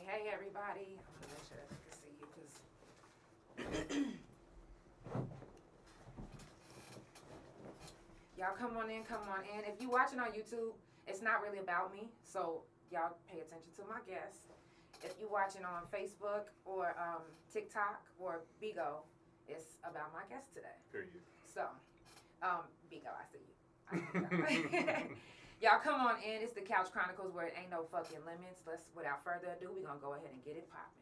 Hey, everybody. I'm going to make sure that you can see you because y'all come on in. If you're watching on YouTube, it's not really about me, so y'all pay attention to my guests. If you're watching on Facebook or TikTok or Bigo, it's about my guest today. Period. So, Bigo, I see you. Y'all come on in. It's the Couch Chronicles where it ain't no fucking limits. Without further ado, we're going to go ahead and get it popping.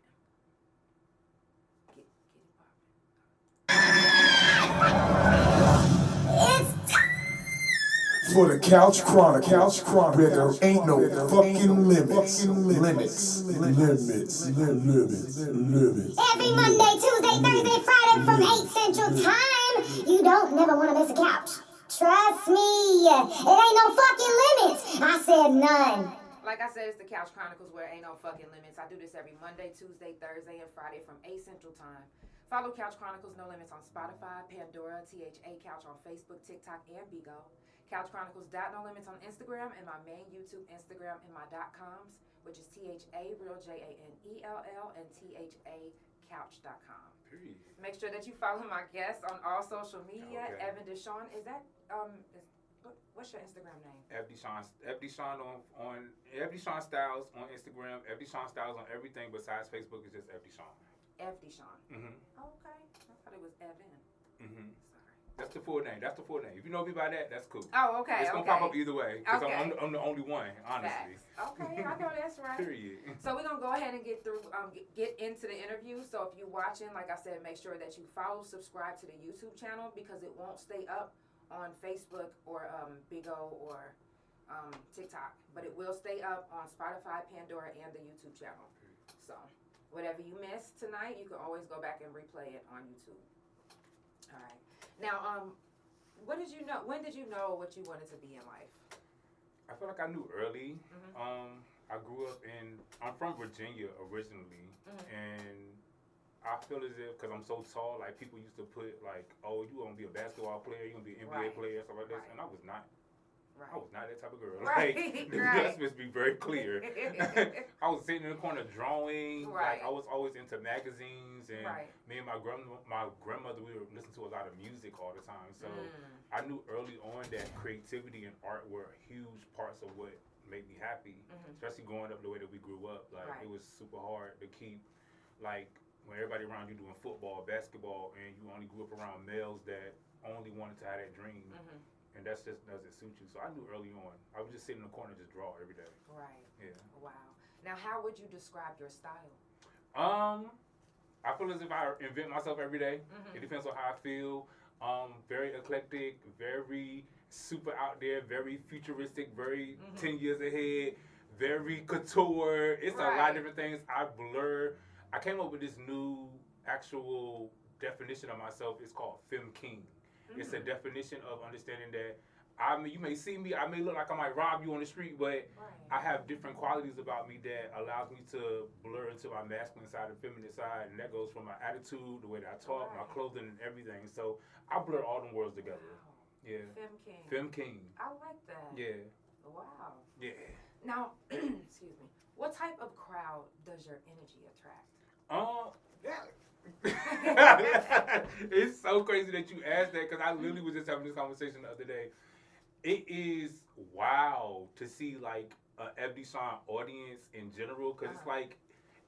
Get it popping. It's time for the Couch Chronicles, where there ain't no fucking limits. Every Monday, Tuesday, Thursday, Friday from 8 Central Time. You don't never want to miss a couch. Trust me, it ain't no fucking limits. I said none. Like I said, it's the Couch Chronicles where ain't no fucking limits. I do this every Monday, Tuesday, Thursday, and Friday from 8 Central Time. Follow Couch Chronicles No Limits on Spotify, Pandora, THA Couch on Facebook, TikTok, and Bigo. Couch Chronicles No Limits on Instagram, and my main YouTube Instagram and my .coms, which is THA Real JANELL and THACouch.com. Period. Make sure that you follow my guests on all social media. Okay. Evin DeShawn, is that what's your Instagram name? DeShawn on DeShawn Styles on Instagram. DeShawn Styles on everything besides Facebook is just DeShawn. DeShawn. Mhm. Okay, I thought it was Evin. Mhm. Sorry. That's the full name. If you know me by that, that's cool. Oh, okay. It's gonna pop up either way because I'm the only one, honestly. Facts. Okay, I know that's right. Period. So we're gonna go ahead and get through, get into the interview. So if you're watching, like I said, make sure that you subscribe to the YouTube channel because it won't stay up on Facebook or Bigo or TikTok, but it will stay up on Spotify, Pandora, and the YouTube channel. So whatever you missed tonight, you can always go back and replay it on YouTube. All right. Now, what did you know? When did you know what you wanted to be in life? I feel like I knew early. Mm-hmm. I grew up I'm from Virginia originally, and I feel as if, because I'm so tall, like people used to put like, oh, you gonna be a basketball player, you gonna be an NBA player, stuff like this, and I was not. Right. I was not that type of girl. Right. Like, Right. Let's just be very clear. I was sitting in the corner drawing. Right. Like I was always into magazines, and Right. me and my grandmother, we would listen to a lot of music all the time. So I knew early on that creativity and art were huge parts of what made me happy, especially growing up the way that we grew up. Like it was super hard to keep, like when everybody around you doing football, basketball, and you only grew up around males that only wanted to have that dream. And that's just doesn't suit you. So I knew early on. I would just sit in the corner and just draw every day. Right. Yeah. Wow. Now, how would you describe your style? I feel as if I invent myself every day. It depends on how I feel. Very eclectic, very super out there, very futuristic, very 10 years ahead, very couture. It's a lot of different things. I came up with this new actual definition of myself. It's called Femme King. It's a definition of understanding that you may see me, I may look like I might rob you on the street, but I have different qualities about me that allows me to blur into my masculine side and feminine side, and that goes from my attitude, the way that I talk, my clothing, and everything. So I blur all them worlds together. Wow. Yeah. Femme King. Femme King. I like that. Yeah. Wow. Yeah. Now, excuse me. What type of crowd does your energy attract? Yeah. It's so crazy that you asked that because I literally was just having this conversation the other day. It is wild to see like a DeShawn audience in general because it's like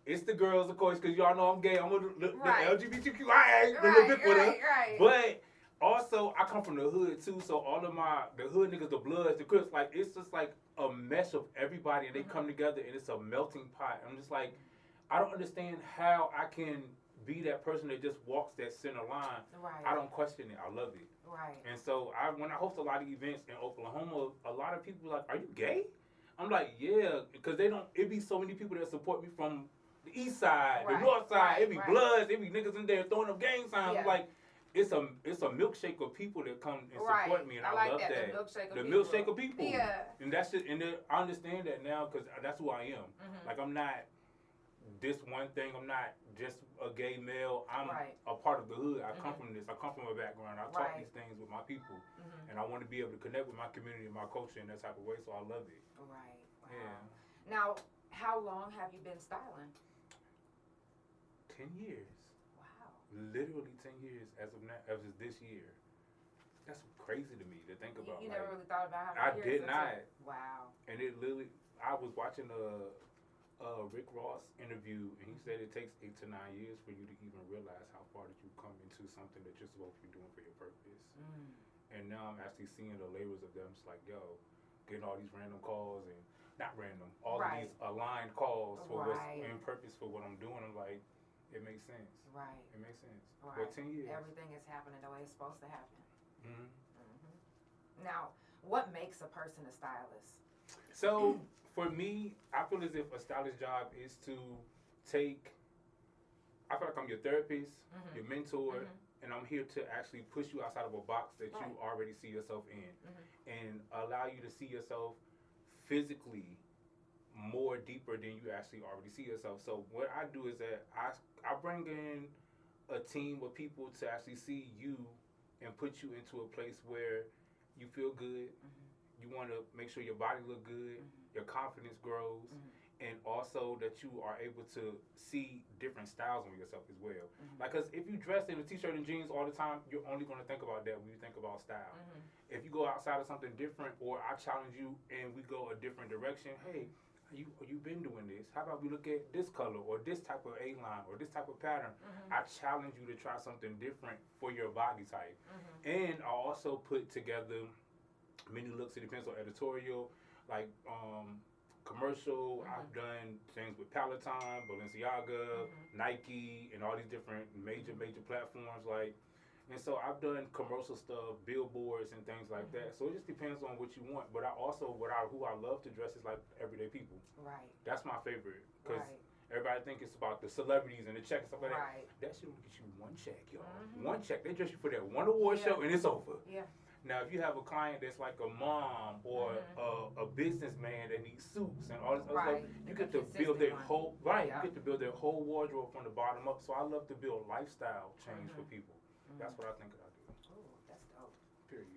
it's the girls, of course, because y'all know I'm gay. I'm the LGBTQIA, the little bit with her. But also I come from the hood too, so all of the hood niggas, the Bloods, the Crips, like it's just like a mesh of everybody, and they come together and it's a melting pot. I'm just like, I don't understand how I can be that person that just walks that center line. I don't question it. I love it. And so when I host a lot of events in Oklahoma, a lot of people are like, "Are you gay?" I'm like, "Yeah," because it be so many people that support me from the east side, the north side. It be Bloods, it be niggas in there throwing up gang signs. I'm like, it's a milkshake of people that come and support me, and I like love that. The milkshake of people. Yeah. And that's just, and I understand that now because that's who I am. Like I'm not this one thing. I'm not just a gay male. I'm a part of the hood. I come from this. I come from a background. I talk these things with my people, and I want to be able to connect with my community and my culture in that type of way. So I love it. Right. Wow. Yeah. Now, how long have you been styling? 10 years. Wow. Literally 10 years as of now, as of this year. That's crazy to me to think about. You never really thought about I how many years did not. Wow. And it literally, I was watching a Rick Ross interview, and he said it takes 8 to 9 years for you to even realize how far that you come into something that you're supposed to be doing for your purpose. And now I'm actually seeing the labels of them. It's like, yo, getting all these random calls and not random, all of these aligned calls for what's in purpose for what I'm doing. I'm like, it makes sense. Right. It makes sense. Right. But 10 years. Everything is happening the way it's supposed to happen. Mm-hmm. Now, what makes a person a stylist? So for me, I feel as if a stylist job is to take. I feel like I'm your therapist, your mentor, and I'm here to actually push you outside of a box that you already see yourself in, and allow you to see yourself physically more deeper than you actually already see yourself. So what I do is that I bring in a team of people to actually see you and put you into a place where you feel good. You want to make sure your body look good, your confidence grows, and also that you are able to see different styles on yourself as well. Like, because if you dress in a t-shirt and jeans all the time, you're only going to think about that when you think about style. If you go outside of something different, or I challenge you and we go a different direction, hey, you've been doing this. How about we look at this color or this type of A-line or this type of pattern? I challenge you to try something different for your body type. And I also put together many looks. It depends on editorial, like commercial. I've done things with Peloton, Balenciaga, Nike, and all these different major platforms. And so I've done commercial stuff, billboards and things like that. So it just depends on what you want. But I also, who I love to dress is like everyday people. Right. That's my favorite. Because everybody think it's about the celebrities and the check and stuff like that. That shit will get you one check, y'all. One check. They dress you for that one award show and it's over. Yeah. Now, if you have a client that's like a mom or a businessman that needs suits and all this other stuff, you get to build their whole You get to build their whole wardrobe from the bottom up. So I love to build lifestyle change for people. That's what I think I do. Oh, that's dope. Period.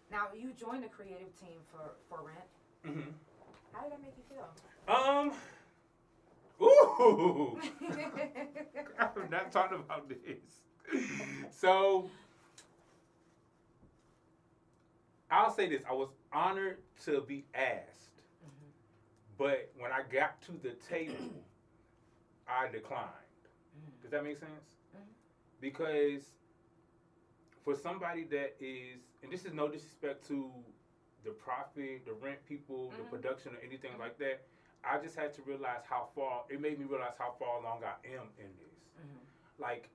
Now, you joined the creative team for Rent. How did that make you feel? Ooh. I'm not talking about this. So I'll say this: I was honored to be asked, but when I got to the table, I declined. Does that make sense? Because for somebody that is, and this is no disrespect to the profit, the Rent people, the production, or anything like that, I just had to realize it made me realize how far along I am in this. Like,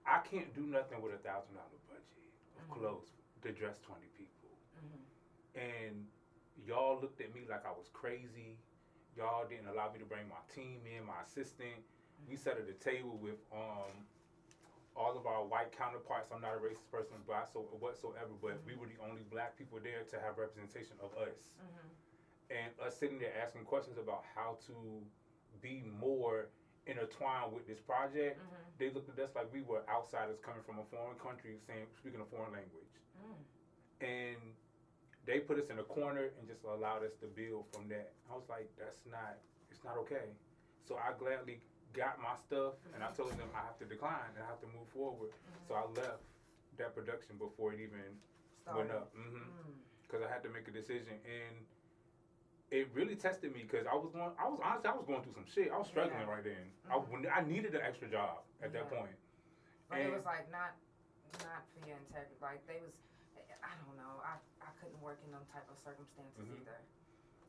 I can't do nothing with $1,000 budget of clothes to dress 20 people. And y'all looked at me like I was crazy. Y'all didn't allow me to bring my team in, my assistant. We sat at the table with all of our white counterparts. I'm not a racist person whatsoever, but we were the only black people there to have representation of us. And us sitting there asking questions about how to be more intertwined with this project, they looked at us like we were outsiders coming from a foreign country speaking a foreign language. And they put us in a corner and just allowed us to build from that. I was like, it's not okay. So I gladly got my stuff, and I told them I have to decline and I have to move forward. So I left that production before it even went up. Because I had to make a decision, and it really tested me because I was going through some shit. I was struggling right then. I needed an extra job at that point. But it was like not for your integrity. Like I don't know. I couldn't work in them type of circumstances either.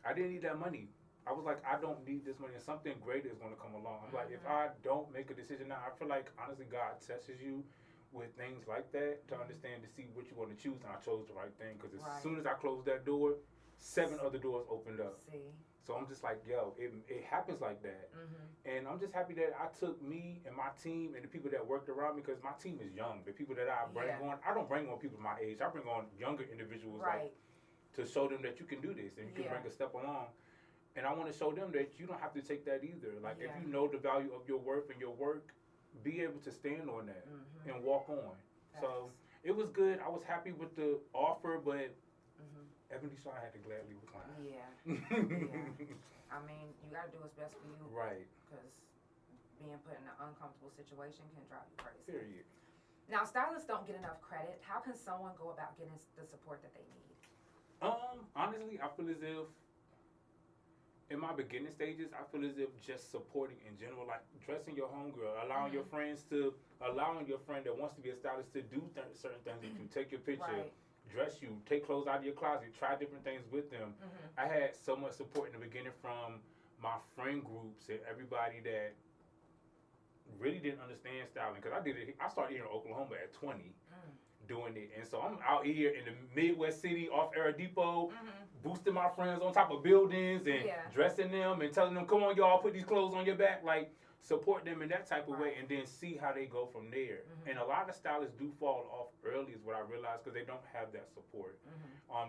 I didn't need that money. I was like, I don't need this money, and something greater is going to come along. I'm like, if I don't make a decision now, I feel like, honestly, God tests you with things like that to understand, to see what you want to choose, and I chose the right thing, because as soon as I closed that door, 7 other doors opened up. So I'm just like, yo, it happens like that. And I'm just happy that I took me and my team and the people that worked around me, because my team is young. The people that I bring on, I don't bring on people my age. I bring on younger individuals like, to show them that you can do this and you can bring a step along. And I want to show them that you don't have to take that either. Like, if you know the value of your worth and your work, be able to stand on that and walk on. So it was good. I was happy with the offer, but Evin DeShawn had to gladly decline. I mean, you got to do what's best for you. Right. Because being put in an uncomfortable situation can drive you crazy. Period. Now, stylists don't get enough credit. How can someone go about getting the support that they need? Honestly, I feel as if in my beginning stages, I feel as if just supporting in general, like dressing your homegirl, allowing your friend that wants to be a stylist to do certain things with you, take your picture, dress you, take clothes out of your closet, try different things with them. I had so much support in the beginning from my friend groups and everybody that really didn't understand styling, because I started here in Oklahoma at 20 doing it, and so I'm out here in the Midwest city off Era Depot, boosting my friends on top of buildings and dressing them and telling them, come on y'all, put these clothes on your back, like support them in that type of way, and then see how they go from there. And a lot of stylists do fall off early is what I realized, because they don't have that support.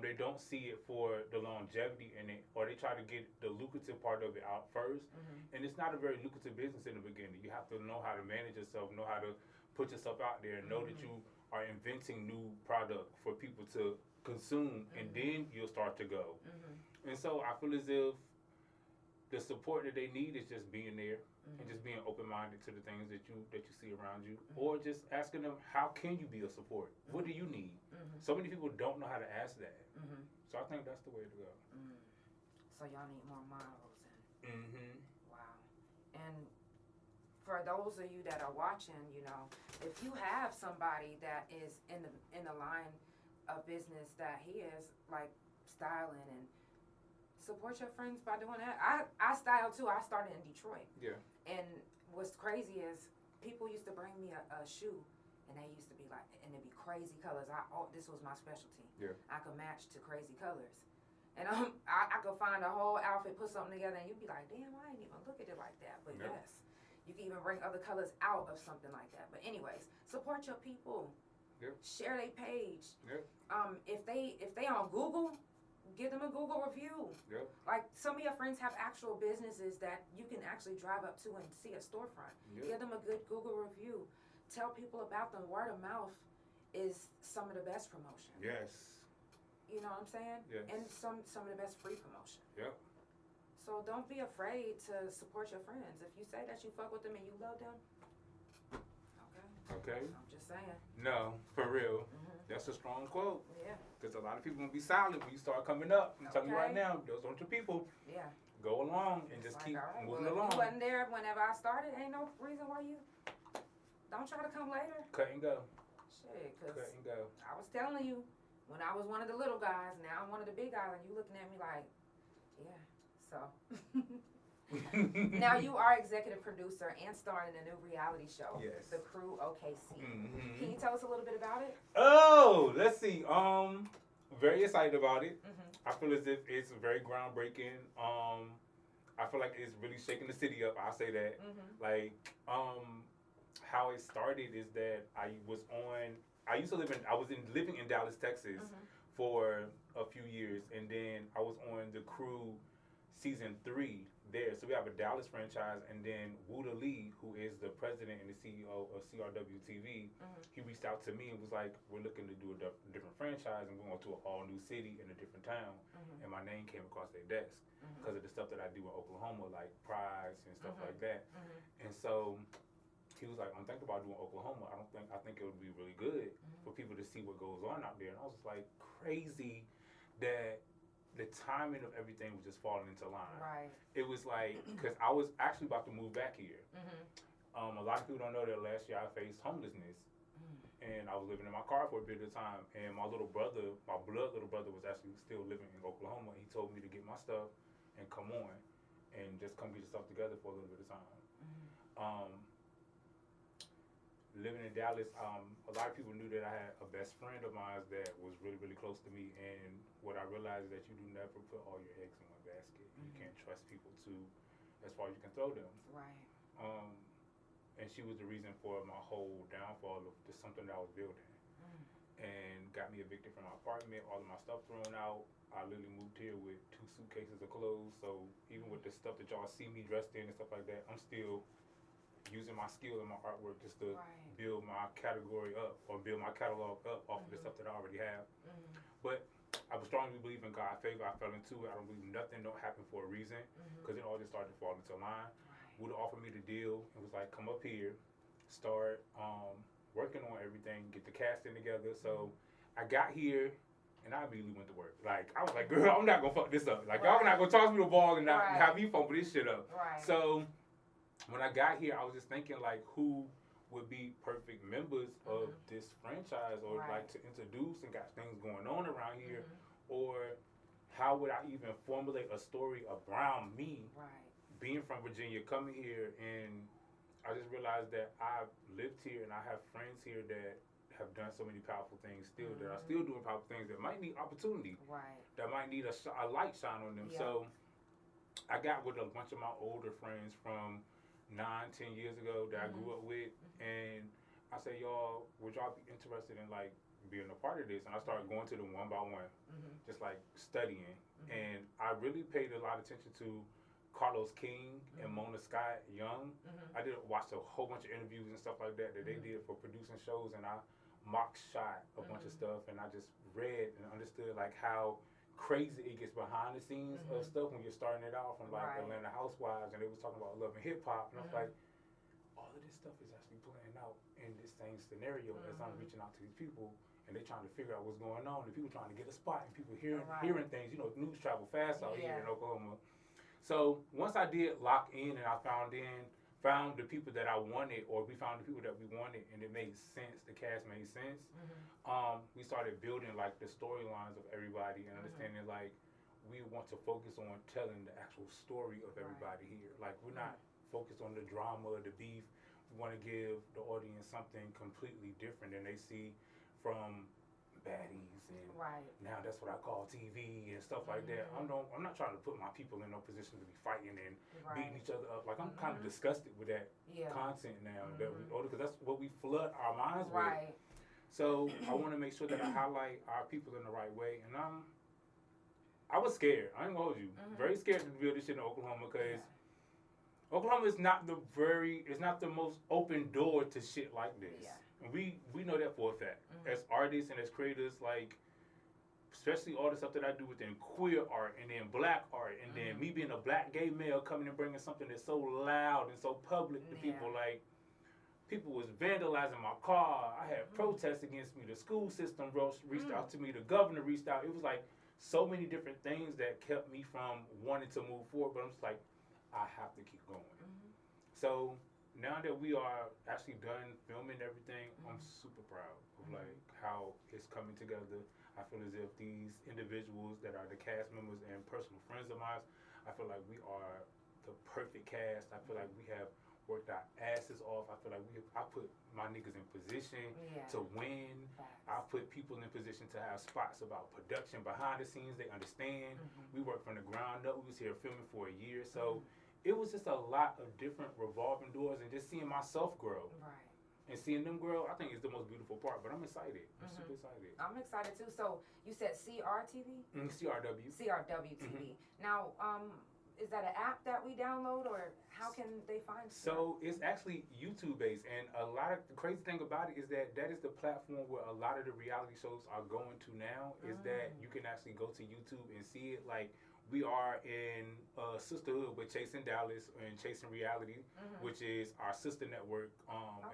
They don't see it for the longevity in it, or they try to get the lucrative part of it out first, and it's not a very lucrative business in the beginning. You have to know how to manage yourself, know how to put yourself out there, and know that you are inventing new product for people to consume, and then you'll start to go. And so I feel as if the support that they need is just being there and just being open-minded to the things that you see around you, or just asking them, how can you be a support? What do you need? So many people don't know how to ask that. So I think that's the way to go. So y'all need more models. Wow. And for those of you that are watching, you know, if you have somebody that is in the line of business that he is, like styling, and support your friends by doing that. I style too. I started in Detroit. Yeah. And what's crazy is people used to bring me a shoe, and they used to be like, and it'd be crazy colors. This was my specialty. Yeah. I could match to crazy colors. And I could find a whole outfit, put something together, and you'd be like, damn, I didn't even look at it like that. But yes. You can even bring other colors out of something like that. But anyways, support your people. Yep. Share their page. Yep. If they on Google, give them a Google review. Yep. Like some of your friends have actual businesses that you can actually drive up to and see a storefront. Yep. Give them a good Google review. Tell people about them. Word of mouth is some of the best promotion. Yes. You know what I'm saying? Yes. And some of the best free promotion. Yep. So don't be afraid to support your friends. If you say that you fuck with them and you love them, okay. I'm just saying. No, for real. That's a strong quote. Yeah. Because a lot of people gonna be silent when you start coming up. I'm telling you right now, those aren't your people. Yeah. Go along and just keep moving along. If you wasn't there whenever I started, ain't no reason why you don't try to come later. Cut and go. Shit, because cut and go. I was telling you, when I was one of the little guys, now I'm one of the big guys, and you looking at me like, yeah. So, now you are executive producer and starring in a new reality show, The Crew OKC. Can you tell us a little bit about it? Oh, let's see. Very excited about it. I feel as if it's very groundbreaking. I feel like it's really shaking the city up. I'll say that. Like, how it started is that I was living in Dallas, Texas for a few years, and then I was on The Crew season 3 there. So we have a Dallas franchise, and then Wuda Lee, who is the president and the CEO of CRW TV, he reached out to me and was like, we're looking to do a different franchise, and we're going to a all new city in a different town. And my name came across their desk because of the stuff that I do in Oklahoma, like prides and stuff like that. And so he was like, I'm thinking about doing Oklahoma. I think it would be really good for people to see what goes on out there. And I was just like, crazy that the timing of everything was just falling into line. Right. It was like, because I was actually about to move back here. A lot of people don't know that last year I faced homelessness. And I was living in my car for a bit of time. And my blood little brother was actually still living in Oklahoma. He told me to get my stuff and come on and just come get your stuff together for a little bit of time. Living in Dallas, a lot of people knew that I had a best friend of mine that was really, really close to me. And what I realized is that you do never put all your eggs in one basket. You can't trust people as far as you can throw them. Right. And she was the reason for my whole downfall of just something that I was building. And got me evicted from my apartment, all of my stuff thrown out. I literally moved here with 2 suitcases of clothes. So even with the stuff that y'all see me dressed in and stuff like that, I'm still using my skill and my artwork just to build my category up or build my catalog up off of the stuff that I already have. But I strongly believe in God's favor. I fell into it. I don't believe nothing don't happen for a reason, because it all just started to fall into line. would have offered me the deal and was like, come up here, start working on everything, get the casting together. So I got here and I immediately went to work. Like, I was like, girl, I'm not gonna fuck this up. Like, y'all not gonna toss me the ball and not have me fumble this shit up. Right. So when I got here, I was just thinking like, who would be perfect members of this franchise, or like to introduce and got things going on around here, or how would I even formulate a story around me being from Virginia, coming here, and I just realized that I've lived here and I have friends here that have done so many powerful things still, that are still doing powerful things that might need opportunity, that might need a light shine on them. So I got with a bunch of my older friends from 9-10 years ago that I grew up with, and I said, y'all, would y'all be interested in like being a part of this? And I started going to them one by one, just like studying, and I really paid a lot of attention to Carlos King and Mona Scott Young. I did watch a whole bunch of interviews and stuff like that they did for producing shows, and I mock shot a bunch of stuff, and I just read and understood like how crazy it gets behind the scenes of stuff when you're starting it out, from like Atlanta Housewives, and they was talking about love and hip hop, and I was like, all of this stuff is actually playing out in this same scenario as I'm reaching out to these people, and they trying to figure out what's going on, and people trying to get a spot, and people hearing things. You know, news travel fast out here in Oklahoma. So once I did lock in and I found the people that I wanted, or we found the people that we wanted, and it made sense, the cast made sense, we started building like the storylines of everybody and understanding like we want to focus on telling the actual story of everybody here. Like, we're not focused on the drama or the beef. We want to give the audience something completely different than they see from baddies, and now that's what I call TV and stuff like that. I'm not trying to put my people in no position to be fighting and beating each other up. Like, I'm kind of disgusted with that content now that we order, because that's what we flood our minds with. So I want to make sure that I highlight our people in the right way, and I was scared. I ain't gonna hold you. Very scared to build this shit in Oklahoma, because Oklahoma is not the most open door to shit like this. And we know that for a fact. As artists and as creators, like, especially all the stuff that I do within queer art and then black art, and then me being a black gay male coming and bringing something that's so loud and so public to people, like, people was vandalizing my car. I had protests against me. The school system reached out to me. The governor reached out. It was like so many different things that kept me from wanting to move forward. But I'm just like, I have to keep going. So now that we are actually done filming everything, I'm super proud of like how it's coming together. I feel as if these individuals that are the cast members and personal friends of mine, I feel like we are the perfect cast. I feel like we have worked our asses off. I feel like I put my niggas in position to win. I put people in position to have spots about production behind the scenes. They understand. We work from the ground up. We was here filming for a year. So it was just a lot of different revolving doors, and just seeing myself grow. And seeing them grow, I think is the most beautiful part. But I'm excited. I'm super excited. I'm excited too. So you said CRTV? CRW. CRW TV. Now, is that an app that we download, or how can they find it? So it's actually YouTube based, and the crazy thing about it is that is the platform where a lot of the reality shows are going to now, is that you can actually go to YouTube and see it. Like, we are in a sisterhood with Chasing Dallas and Chasing Reality, which is our sister network,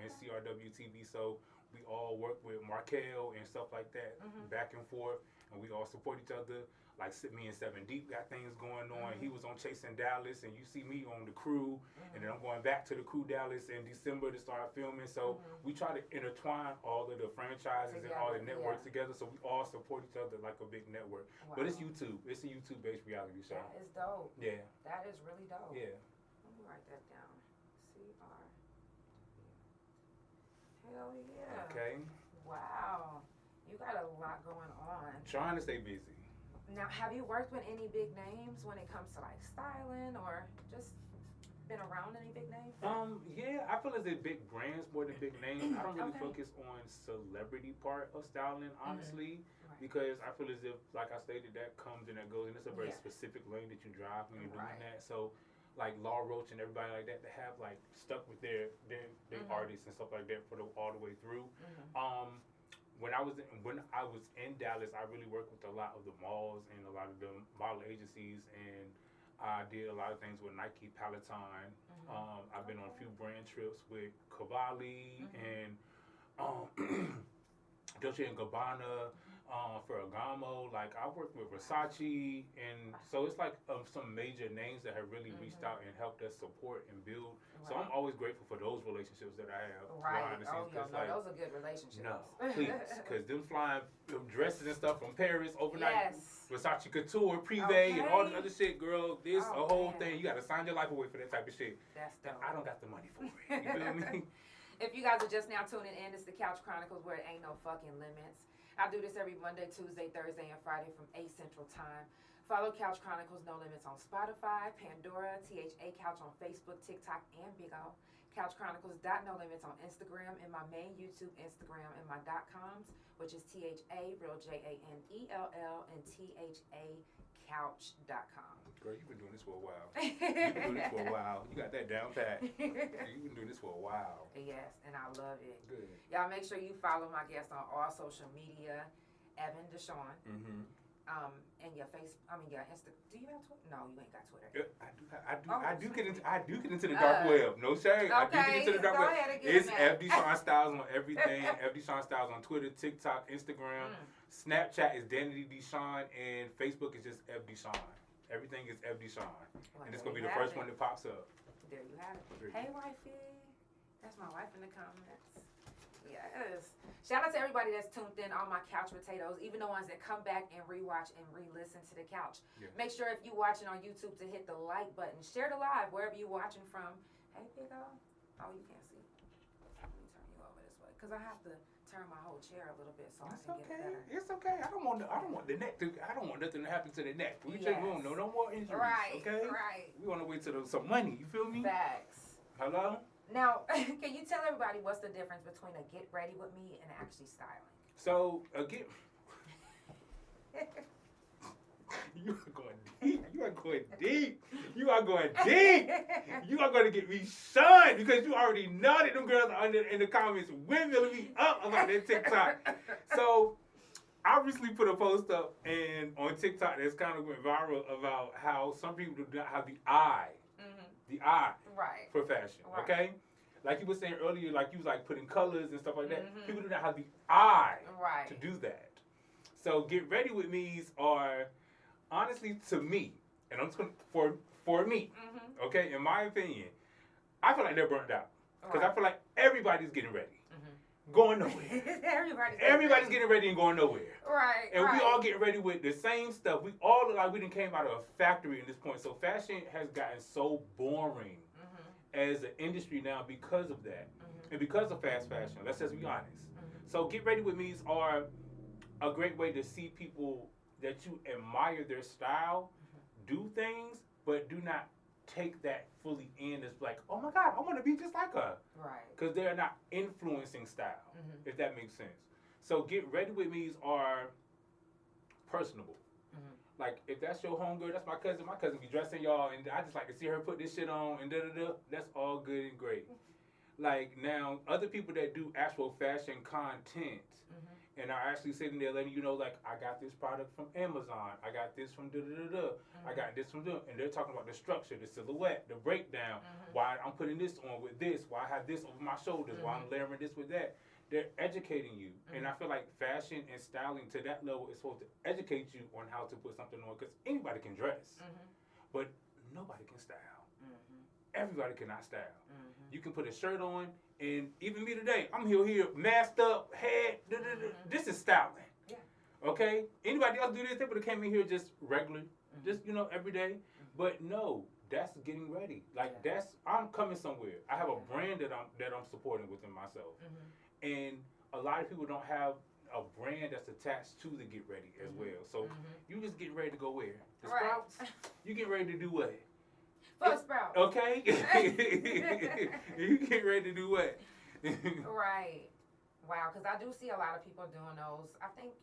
and CRW TV. So we all work with Markel and stuff like that, back and forth, and we all support each other. Like, me and 7 Deep got things going on. He was on Chasing Dallas, and you see me on The Crew, and then I'm going back to The Crew Dallas in December to start filming. So we try to intertwine all of the franchises and all the networks together, so we all support each other like a big network. But it's YouTube. It's a YouTube-based reality show. That is dope. Yeah. That is really dope. Yeah. Let me write that down. CR. Hell yeah. Okay. Wow. You got a lot going on. Trying to stay busy. Now, have you worked with any big names when it comes to like styling, or just been around any big names? Yeah, I feel as if big brands more than big names. I don't really focus on celebrity part of styling, honestly, because I feel as if, like I stated, that comes and that goes, and it's a very specific lane that you drive when you're doing that. So, like Law Roach and everybody like that, they have like stuck with their artists and stuff like that all the way through. When I was in Dallas, I really worked with a lot of the malls and a lot of the model agencies, and I did a lot of things with Nike, Peloton. I've been on a few brand trips with Cavalli and Dolce & Gabbana, Ferragamo. Like, I worked with Versace, and so it's like some major names that have really reached out and helped us support and build. So I'm always grateful for those relationships that I have. Right. Behind the scenes, Like, those are good relationships. No, please, because them flying dresses and stuff from Paris overnight, Versace Couture, Privé, and all this other shit, girl. This a whole thing. You got to sign your life away for that type of shit. That's dope. I don't got the money for it. You feel me? If you guys are just now tuning in, it's the Couch Chronicles, where it ain't no fucking limits. I do this every Monday, Tuesday, Thursday, and Friday from 8 Central Time. Follow Couch Chronicles No Limits on Spotify, Pandora, THA Couch on Facebook, TikTok, and Big O. Couch Chronicles No Limits on Instagram, and my main YouTube Instagram, and my .coms, which is THA, real JANELL, and THACouch.com. Girl, you've been doing this for a while. You've been doing this for a while. You got that down pat. You've been doing this for a while. Yes, and I love it. Good. Y'all make sure you follow my guest on all social media, Evin DeShawn. And your your Insta. Do you have Twitter? No, you ain't got Twitter. I do get into the dark web. No shame. I do get into the dark web. It's FD Styles on everything. FD Styles on Twitter, TikTok, Instagram. Snapchat is Danity DeShawn, and Facebook is just FD Sean. Everything is FD Sean. Well, and it's gonna be the first one that pops up. There you have it. Hey, wifey. That's my wife in the comments. Yes. Shout out to everybody that's tuned in on my couch potatoes, even the ones that come back and rewatch and re-listen to the couch. Yeah. Make sure if you're watching on YouTube to hit the like button. Share the live wherever you're watching from. Hey, Big O. Oh, you can't see. Let me turn you over this way, because I have to turn my whole chair a little bit so I can get better. It's okay. I don't want the neck to. I don't want nothing to happen to the neck. We just don't know no more injuries. Right. Okay. Right. We want to wait till some money. You feel me? Facts. Hello. Now, can you tell everybody what's the difference between a get ready with me and actually styling? So, again, you are going deep. You are going deep. You are going deep. You are going to get me shunned because you already know that them girls are in the comments windmilling me up about that TikTok. So, I recently put a post up and on TikTok that's kind of went viral about how some people do not have the eye. The eye for fashion, okay? Like you were saying earlier, like you was like putting colors and stuff like that. People do not have the eye to do that. So get ready with me's are honestly to me, and I'm just gonna for me, okay. In my opinion, I feel like they're burnt out because I feel like everybody's getting ready, going nowhere. Everybody's getting ready and going nowhere. Right. And we all getting ready with the same stuff. We all look like we done came out of a factory at this point. So fashion has gotten so boring as an industry now because of that. And because of fast fashion. Let's just be honest. So get ready with me's are a great way to see people that you admire their style, do things, but do not take that fully in as like, oh my God, I want to be just like her. Right. Because they're not influencing style, if that makes sense. So get ready with me's are personable. Like if that's your homegirl, that's my cousin. My cousin be dressing y'all, and I just like to see her put this shit on and That's all good and great. Like now, other people that do actual fashion content and are actually sitting there letting you know, like, I got this product from Amazon. I got this from I got this from and they're talking about the structure, the silhouette, the breakdown. Why I'm putting this on with this. Why I have this over my shoulders. Why I'm layering this with that. They're educating you. And I feel like fashion and styling to that level is supposed to educate you on how to put something on. Because anybody can dress. But nobody can style. Everybody cannot style. You can put a shirt on, and even me today, I'm here, masked up, head. This is styling. Yeah. Okay? Anybody else do this? They would have came in here just regular, just, every day. But no, that's getting ready. Like, I'm coming somewhere. I have a brand that I'm supporting within myself. And a lot of people don't have a brand that's attached to the get ready as well. So you just getting ready to go where? The Sprouts? You get ready to do what? For Sprouts. Okay? You get ready to do what? Right. Wow, because I do see a lot of people doing those. I think,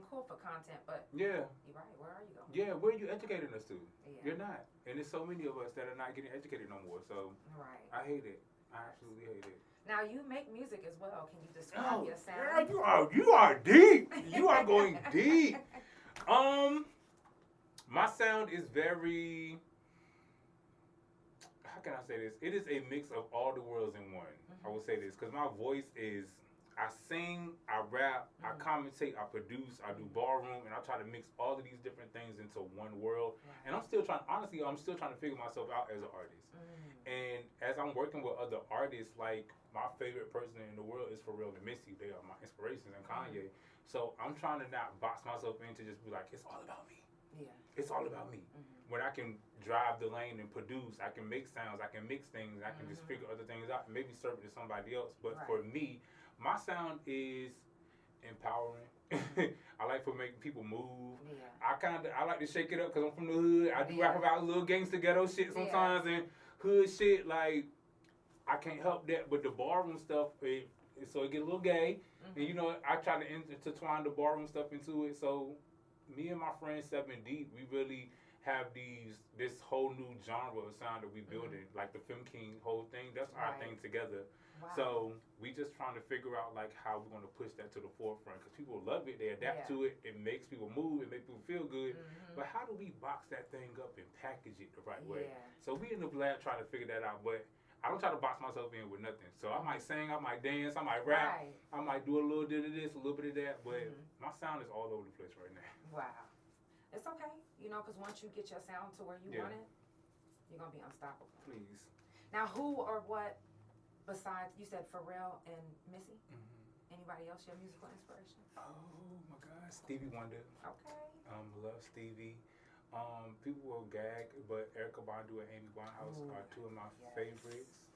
cool for content, but yeah, you're right. Where are you going? Yeah, where are you educating us to? Yeah. You're not. And there's so many of us that are not getting educated no more. So I hate it. I absolutely hate it. Now you make music as well. Can you describe your sound? Girl, you are deep. You are going deep. My sound is very, how can I say this? It is a mix of all the worlds in one. I would say this because my voice is, I sing, I rap, I commentate, I produce, I do ballroom, and I try to mix all of these different things into one world. Right. And I'm still trying, honestly, I'm still trying to figure myself out as an artist. And as I'm working with other artists, like my favorite person in the world is Pharrell and Missy. They are my inspirations, and Kanye. So I'm trying to not box myself in to just be like, it's all about me. Yeah. It's all about me. When I can drive the lane and produce, I can make sounds, I can mix things, I can just figure other things out and maybe serve it to somebody else. But for me, my sound is empowering. I like for making people move. Yeah. I like to shake it up because I'm from the hood. I do rap about little gangsta ghetto shit sometimes and hood shit. Like, I can't help that. But the ballroom stuff, so it get a little gay. And you know, I try to intertwine the ballroom stuff into it. So me and my friend 7 Deep, we really have this whole new genre of sound that we building, like the Fem King whole thing. That's our thing together. Wow. So we just trying to figure out like how we're going to push that to the forefront because people love it, they adapt to it, it makes people move, it makes people feel good. But how do we box that thing up and package it the right way? So we in the lab trying to figure that out, but I don't try to box myself in with nothing. So I might sing, I might dance, I might rap, I might do a little bit of this, a little bit of that, but my sound is all over the place right now. Wow. It's okay, you know, because once you get your sound to where you want it, you're going to be unstoppable. Please. Now, who or what, besides, you said Pharrell and Missy? Anybody else your musical inspiration? Oh, my God. Stevie Wonder. Okay. Love Stevie. People will gag, but Erykah Badu and Amy Winehouse are two of my favorites.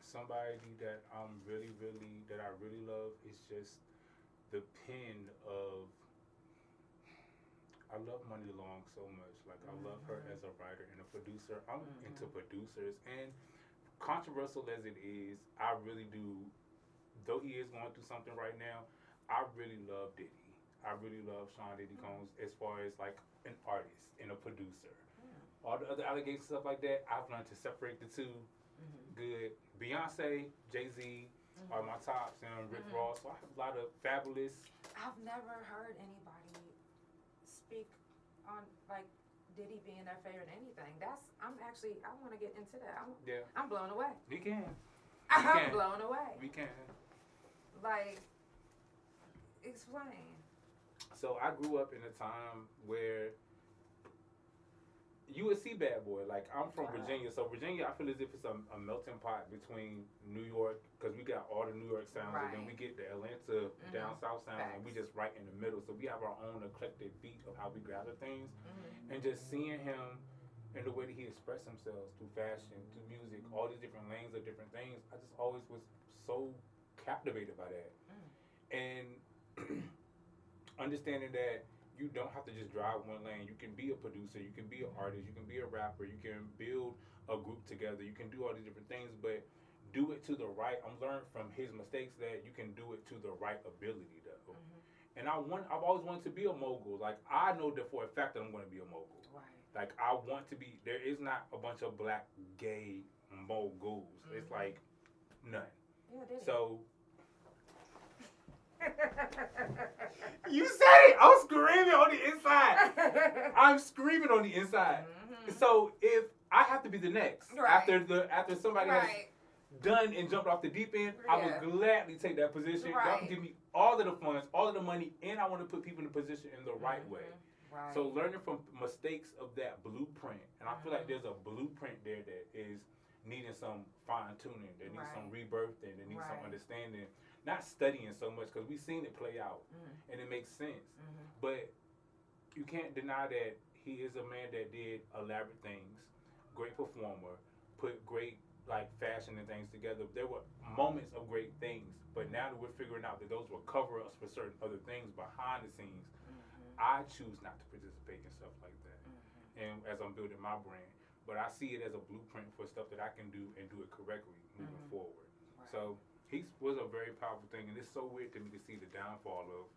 Somebody that I really love is just the pen of, I love Money Long so much. Like, I love her as a writer and a producer. I'm into producers. And controversial as it is, I really do, though he is going through something right now, I really love Diddy. I really love Sean Diddy Combs as far as, like, an artist and a producer. All the other allegations, stuff like that, I've learned to separate the two good. Beyonce, Jay-Z are my tops, and Rick Ross. So I have a lot of fabulous. I've never heard anybody speak on, like, Diddy being their favorite anything. I want to get into that. I'm blown away. We can. I'm blown away. We can. Like, explain. So I grew up in a time where you would see Bad Boy. Like, I'm from Virginia, so Virginia, I feel as if it's a melting pot between New York, because we got all the New York sounds, and then we get the Atlanta down south sounds, and we just right in the middle. So we have our own eclectic beat of how we gather things, and just seeing him and the way that he expressed himself through fashion, through music, all these different lanes of different things, I just always was so captivated by that. And understanding that you don't have to just drive one lane. You can be a producer, you can be an artist, you can be a rapper, you can build a group together, you can do all these different things, but do it to the right. I'm learning from his mistakes that you can do it to the right ability, though. And I've always wanted to be a mogul. Like, I know that for a fact that I'm going to be a mogul. Like, I want to be, there is not a bunch of black gay moguls. It's like none. So you said it. I'm screaming on the inside. I'm screaming on the inside. So if I have to be the next after somebody has done and jumped off the deep end, I would gladly take that position. Y'all can give me all of the funds, all of the money, and I want to put people in the position in the right way. So learning from mistakes of that blueprint, and I feel like there's a blueprint there that is needing some fine tuning, that needs some rebirthing, that needs some understanding. Not studying so much, because we've seen it play out, and it makes sense. But you can't deny that he is a man that did elaborate things, great performer, put great like fashion and things together. There were moments of great things, but now that we're figuring out that those were cover-ups for certain other things behind the scenes, I choose not to participate in stuff like that. And as I'm building my brand, but I see it as a blueprint for stuff that I can do and do it correctly moving forward. So he was a very powerful thing, and it's so weird to me to see the downfall of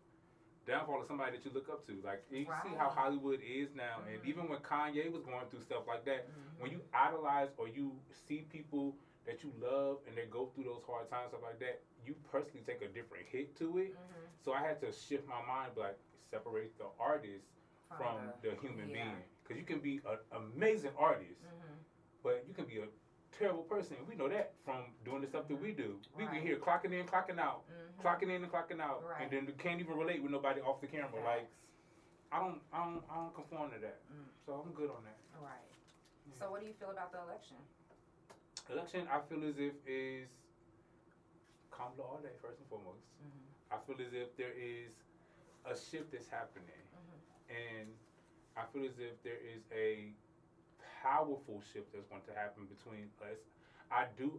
somebody that you look up to. Like, you see how Hollywood is now, and even when Kanye was going through stuff like that, when you idolize or you see people that you love and they go through those hard times, stuff like that, you personally take a different hit to it. So I had to shift my mind, like, separate the artist from the human being. Because you can be an amazing artist, but you can be a terrible person. We know that from doing the stuff that we do. We be here clocking in, clocking out, clocking in and clocking out, and then can't even relate with nobody off the camera. Like, I don't conform to that. So I'm good on that. Right. So what do you feel about the election? Election, I feel as if is Kamala all day, first and foremost. I feel as if there is a shift that's happening, and I feel as if there is a powerful shift that's going to happen between us. I really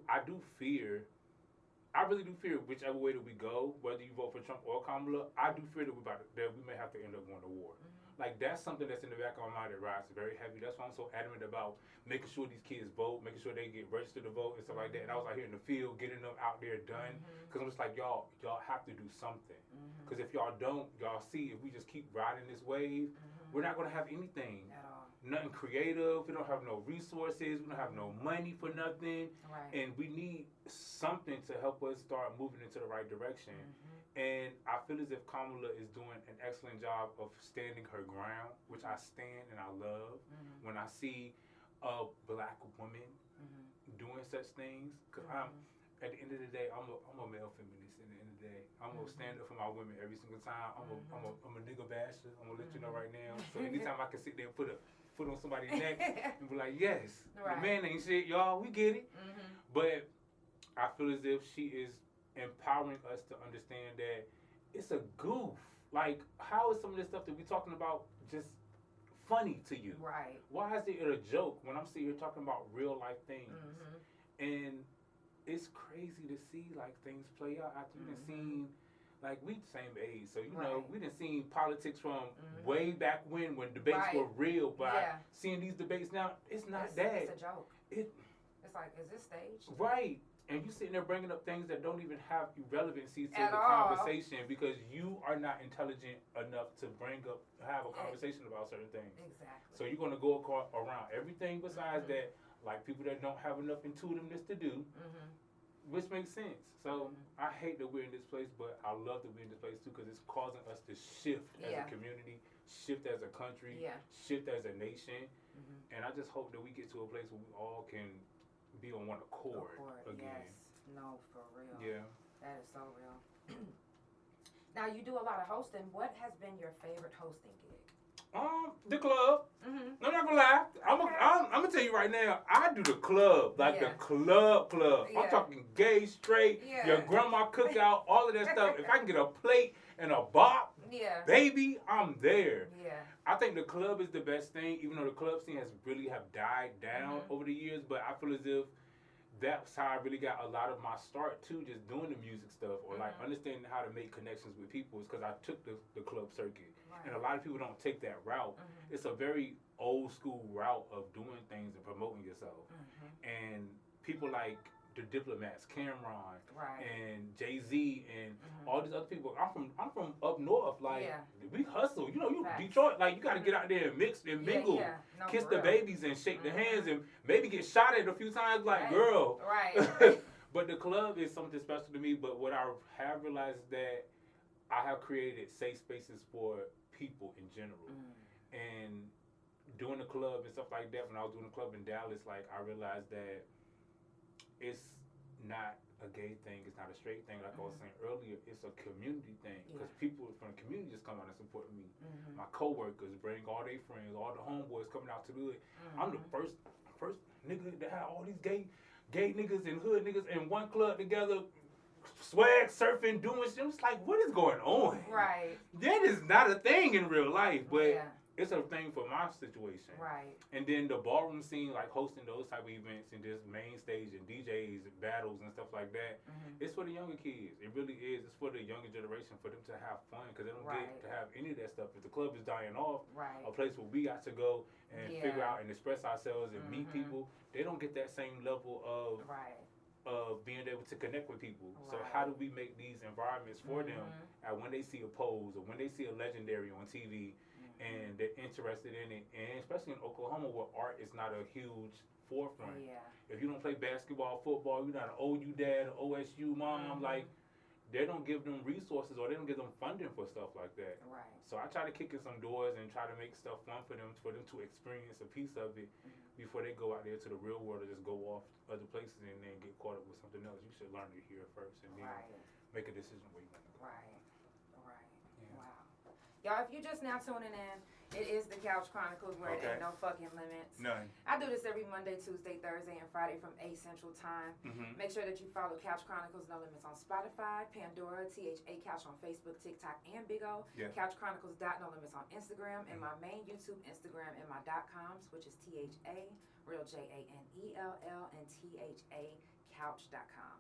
do fear whichever way that we go, whether you vote for Trump or Kamala, I do fear that we may have to end up going to war. Like, that's something that's in the back of my mind that rides very heavy. That's why I'm so adamant about making sure these kids vote, making sure they get registered to vote and stuff like that. And I was out here in the field getting them out there done. Because I'm just like, y'all have to do something. Because if y'all don't, y'all see, if we just keep riding this wave, we're not going to have anything. At all. Nothing creative. We don't have no resources. We don't have no money for nothing. Right. And we need something to help us start moving into the right direction. And I feel as if Kamala is doing an excellent job of standing her ground, which I stand and I love. When I see a black woman doing such things, because at the end of the day, I'm a male feminist. At the end of the day, I'm gonna stand up for my women every single time. I'm a nigga basher. I'm gonna let you know right now. So anytime I can sit there and put a foot on somebody's neck and be like, yes, the man ain't shit, y'all. We get it. But I feel as if she is empowering us to understand that it's a goof. Like, how is some of this stuff that we're talking about just funny to you? Right. Why is it a joke when I'm sitting here talking about real life things? And it's crazy to see like things play out after we've seen, like, we the same age, so you know we done seen politics from way back when debates were real. But seeing these debates now, it's not that. It's a joke. It's like, is this staged? Right. And you sitting there bringing up things that don't even have relevancy to At the all. conversation because you are not intelligent enough to have a conversation about certain things. Exactly. So you're going to go around everything besides that, like people that don't have enough intuitiveness to do, which makes sense. So I hate that we're in this place, but I love that we're in this place too because it's causing us to shift as a community, shift as a country, shift as a nation. And I just hope that we get to a place where we all can be on one accord again. Yes. No, for real. Yeah. That is so real. Now, you do a lot of hosting. What has been your favorite hosting gig? The club. I'm not gonna lie. I'm gonna tell you right now. I do the club, like the club. Yeah. I'm talking gay, straight, your grandma cookout, all of that stuff. If I can get a plate and a bop, baby, I'm there. Yeah. I think the club is the best thing, even though the club scene has really have died down over the years. But I feel as if that's how I really got a lot of my start too, just doing the music stuff or like understanding how to make connections with people. Is because I took the club circuit. And a lot of people don't take that route. It's a very old school route of doing things and promoting yourself. And people like the Diplomats, Cameron, and Jay-Z, and all these other people. I'm from up north. Like we hustle. You know, you Detroit. Like you got to get out there and mix and mingle, No, kiss the babies and shake the hands, and maybe get shot at a few times. Like girl. But the club is something special to me. But what I have realized is that I have created safe spaces for people in general. And doing the club and stuff like that, when I was doing the club in Dallas, like I realized that it's not a gay thing, it's not a straight thing. Like I was saying earlier, it's a community thing. Because people from the community just come out and support me. My coworkers bring all their friends, all the homeboys coming out to do it. I'm the first nigga that had all these gay niggas and hood niggas in one club together, swag, surfing, doing shit. It's like, what is going on? That is not a thing in real life, but it's a thing for my situation. And then the ballroom scene, like hosting those type of events and just main stage and DJs and battles and stuff like that, it's for the younger kids. It really is. It's for the younger generation, for them to have fun, because they don't get to have any of that stuff. If the club is dying off, a place where we got to go and figure out and express ourselves and meet people, they don't get that same level of being able to connect with people. So how do we make these environments for them when they see a pose or when they see a legendary on TV and they're interested in it, and especially in Oklahoma where art is not a huge forefront. If you don't play basketball, football, you're not an OU dad, OSU mom, like they don't give them resources or they don't give them funding for stuff like that. Right. So I try to kick in some doors and try to make stuff fun for them to experience a piece of it before they go out there to the real world or just go off other places and then get caught up with something else. You should learn it here first and then make a decision where you want to go. Right. Yeah. Wow. Y'all, if you're just now tuning in, it is the Couch Chronicles where it ain't no fucking limits. None. I do this every Monday, Tuesday, Thursday, and Friday from 8 Central Time. Make sure that you follow Couch Chronicles No Limits on Spotify, Pandora, THA Couch on Facebook, TikTok, and Big O. Yeah. Couch Chronicles No Limits on Instagram, and my main YouTube, Instagram, and my .coms, which is THA, real JANELL, and THA Couch.com.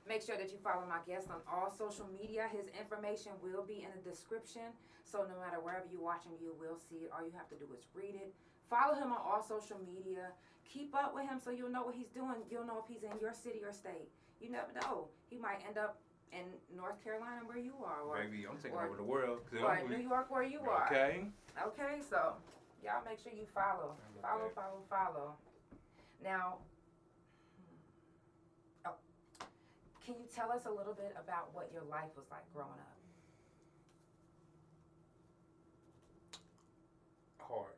Make sure that you follow my guest on all social media. His information will be in the description. So no matter wherever you're watching, you will see it. All you have to do is read it. Follow him on all social media. Keep up with him so you'll know what he's doing. You'll know if he's in your city or state. You never know. He might end up in North Carolina where you are. Or, Baby, I'm taking over the world. Or in New York where you are. Okay. Okay, so y'all make sure you follow. Follow. Now, can you tell us a little bit about what your life was like growing up? Hard.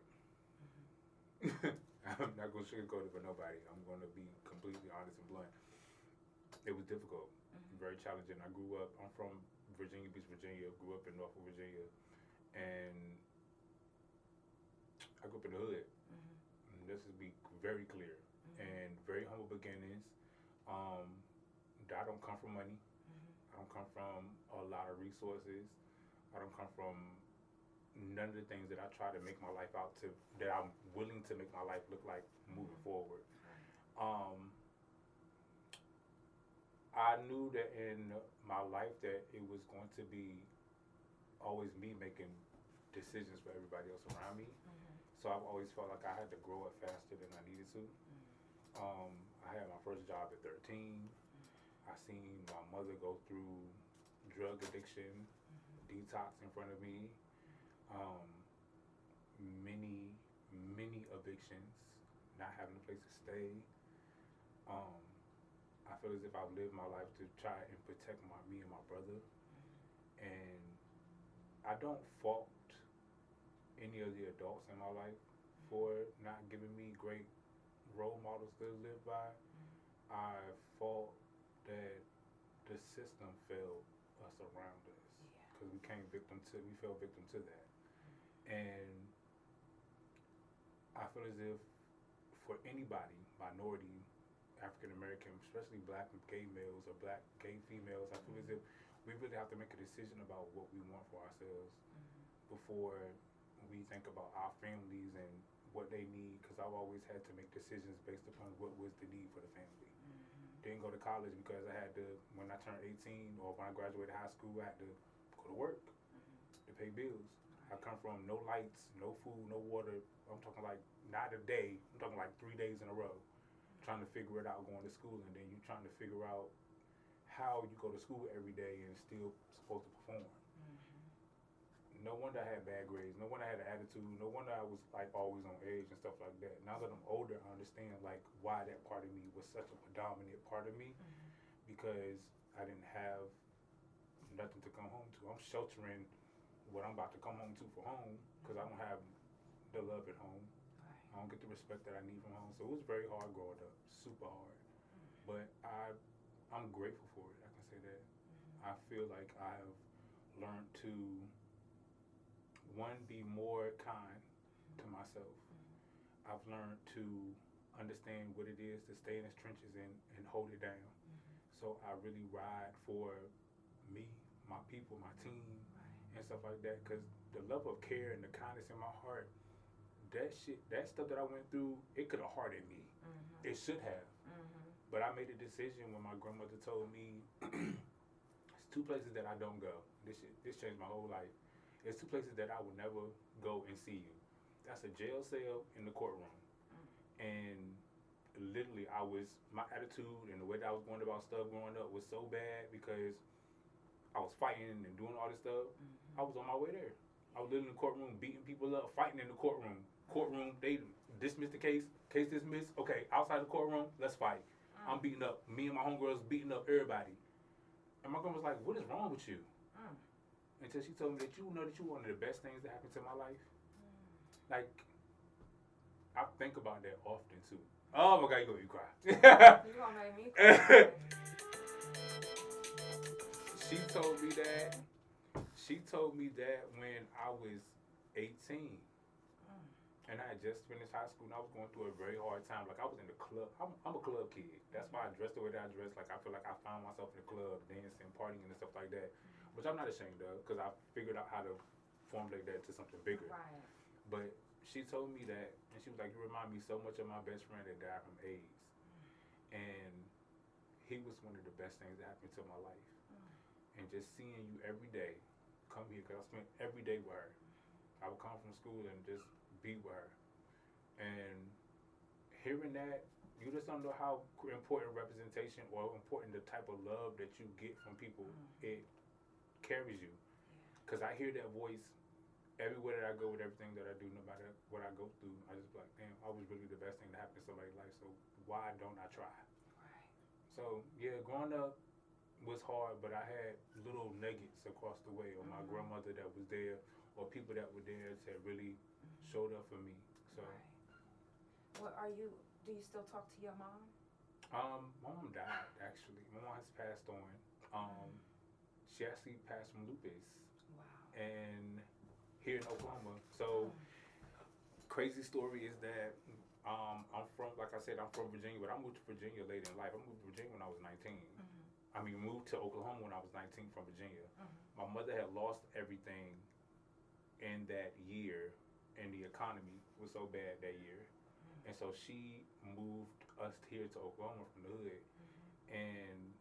I'm not going to sugarcoat it for nobody. I'm going to be completely honest and blunt. It was difficult, very challenging. I'm from Virginia Beach, Virginia, grew up in Norfolk, Virginia, and I grew up in the hood. And this is be very clear, and very humble beginnings. I don't come from money. I don't come from a lot of resources. I don't come from none of the things that I try to make my life out to, that I'm willing to make my life look like moving forward. I knew that in my life that it was going to be always me making decisions for everybody else around me. So I've always felt like I had to grow up faster than I needed to. I had my first job at 13. I seen my mother go through drug addiction, detox in front of me, many evictions, not having a place to stay. I feel as if I've lived my life to try and protect me and my brother, and I don't fault any of the adults in my life for not giving me great role models to live by. I fault that the system failed us around us because we fell victim to that. And I feel as if for anybody, minority, African American, especially black and gay males or black gay females, I feel as if we really have to make a decision about what we want for ourselves before we think about our families and what they need, because I've always had to make decisions based upon what was the need for the family. Didn't go to college because I had to, when I turned 18 or when I graduated high school, I had to go to work to pay bills. I come from no lights, no food, no water. I'm talking like not a day, I'm talking like 3 days in a row, trying to figure it out going to school, and then you trying to figure out how you go to school every day and still supposed to perform. No wonder I had bad grades. No wonder I had an attitude. No wonder I was like always on edge and stuff like that. Now that I'm older, I understand like why that part of me was such a predominant part of me, because I didn't have nothing to come home to. I'm sheltering what I'm about to come home to for home because I don't have the love at home. I don't get the respect that I need from home. So it was very hard growing up, super hard. But I'm grateful for it. I can say that. I feel like I have learned to, one, be more kind to myself. I've learned to understand what it is to stay in its trenches and hold it down. So I really ride for me, my people, my team, and stuff like that, because the level of care and the kindness in my heart, that stuff that I went through, it could have hardened me. It should have. But I made a decision when my grandmother told me, it's 2 places that I don't go. This changed my whole life. It's 2 places that I would never go and see you. That's a jail cell and the courtroom. And literally my attitude and the way that I was going about stuff growing up was so bad because I was fighting and doing all this stuff. I was on my way there. I was living in the courtroom, beating people up, fighting in the courtroom. They dismissed the case dismissed. Okay, outside the courtroom, let's fight. I'm beating up, me and my homegirls beating up everybody. And my grandma was like, what is wrong with you? Mm. Until she told me that you know that you one of the best things that happened to my life. Like, I think about that often too. Oh my God, you gonna make me cry. You gonna make me cry. She told me that when I was 18. And I had just finished high school and I was going through a very hard time. Like I was in the club. I'm a club kid. That's why I dressed the way that I dress. Like I feel like I found myself in the club, dancing, partying and stuff like that. Which I'm not ashamed of because I figured out how to formulate that to something bigger. Right. But she told me that, and she was like, you remind me so much of my best friend that died from AIDS. And he was one of the best things that happened to my life. And just seeing you every day, come here, because I spent every day with her. I would come from school and just be with her. And hearing that, you just don't know how important representation or important the type of love that you get from people, it carries you. Because I hear that voice everywhere that I go with everything that I do, no matter what I go through. I just be like, damn, I was really the best thing that happened to somebody's life, so why don't I try? Right. So, yeah, growing up was hard, but I had little nuggets across the way, or my grandmother that was there, or people that were there that really showed up for me. So, Right. Do you still talk to your mom? My mom died, actually. My mom has passed on. She actually passed from lupus. Wow. And here in Oklahoma. So, crazy story is that I'm from, like I said, I'm from Virginia, but I moved to Virginia late in life. I moved to Virginia when I was 19. I mean, moved to Oklahoma when I was 19 from Virginia. My mother had lost everything in that year, and the economy was so bad that year. And so she moved us here to Oklahoma from the hood. And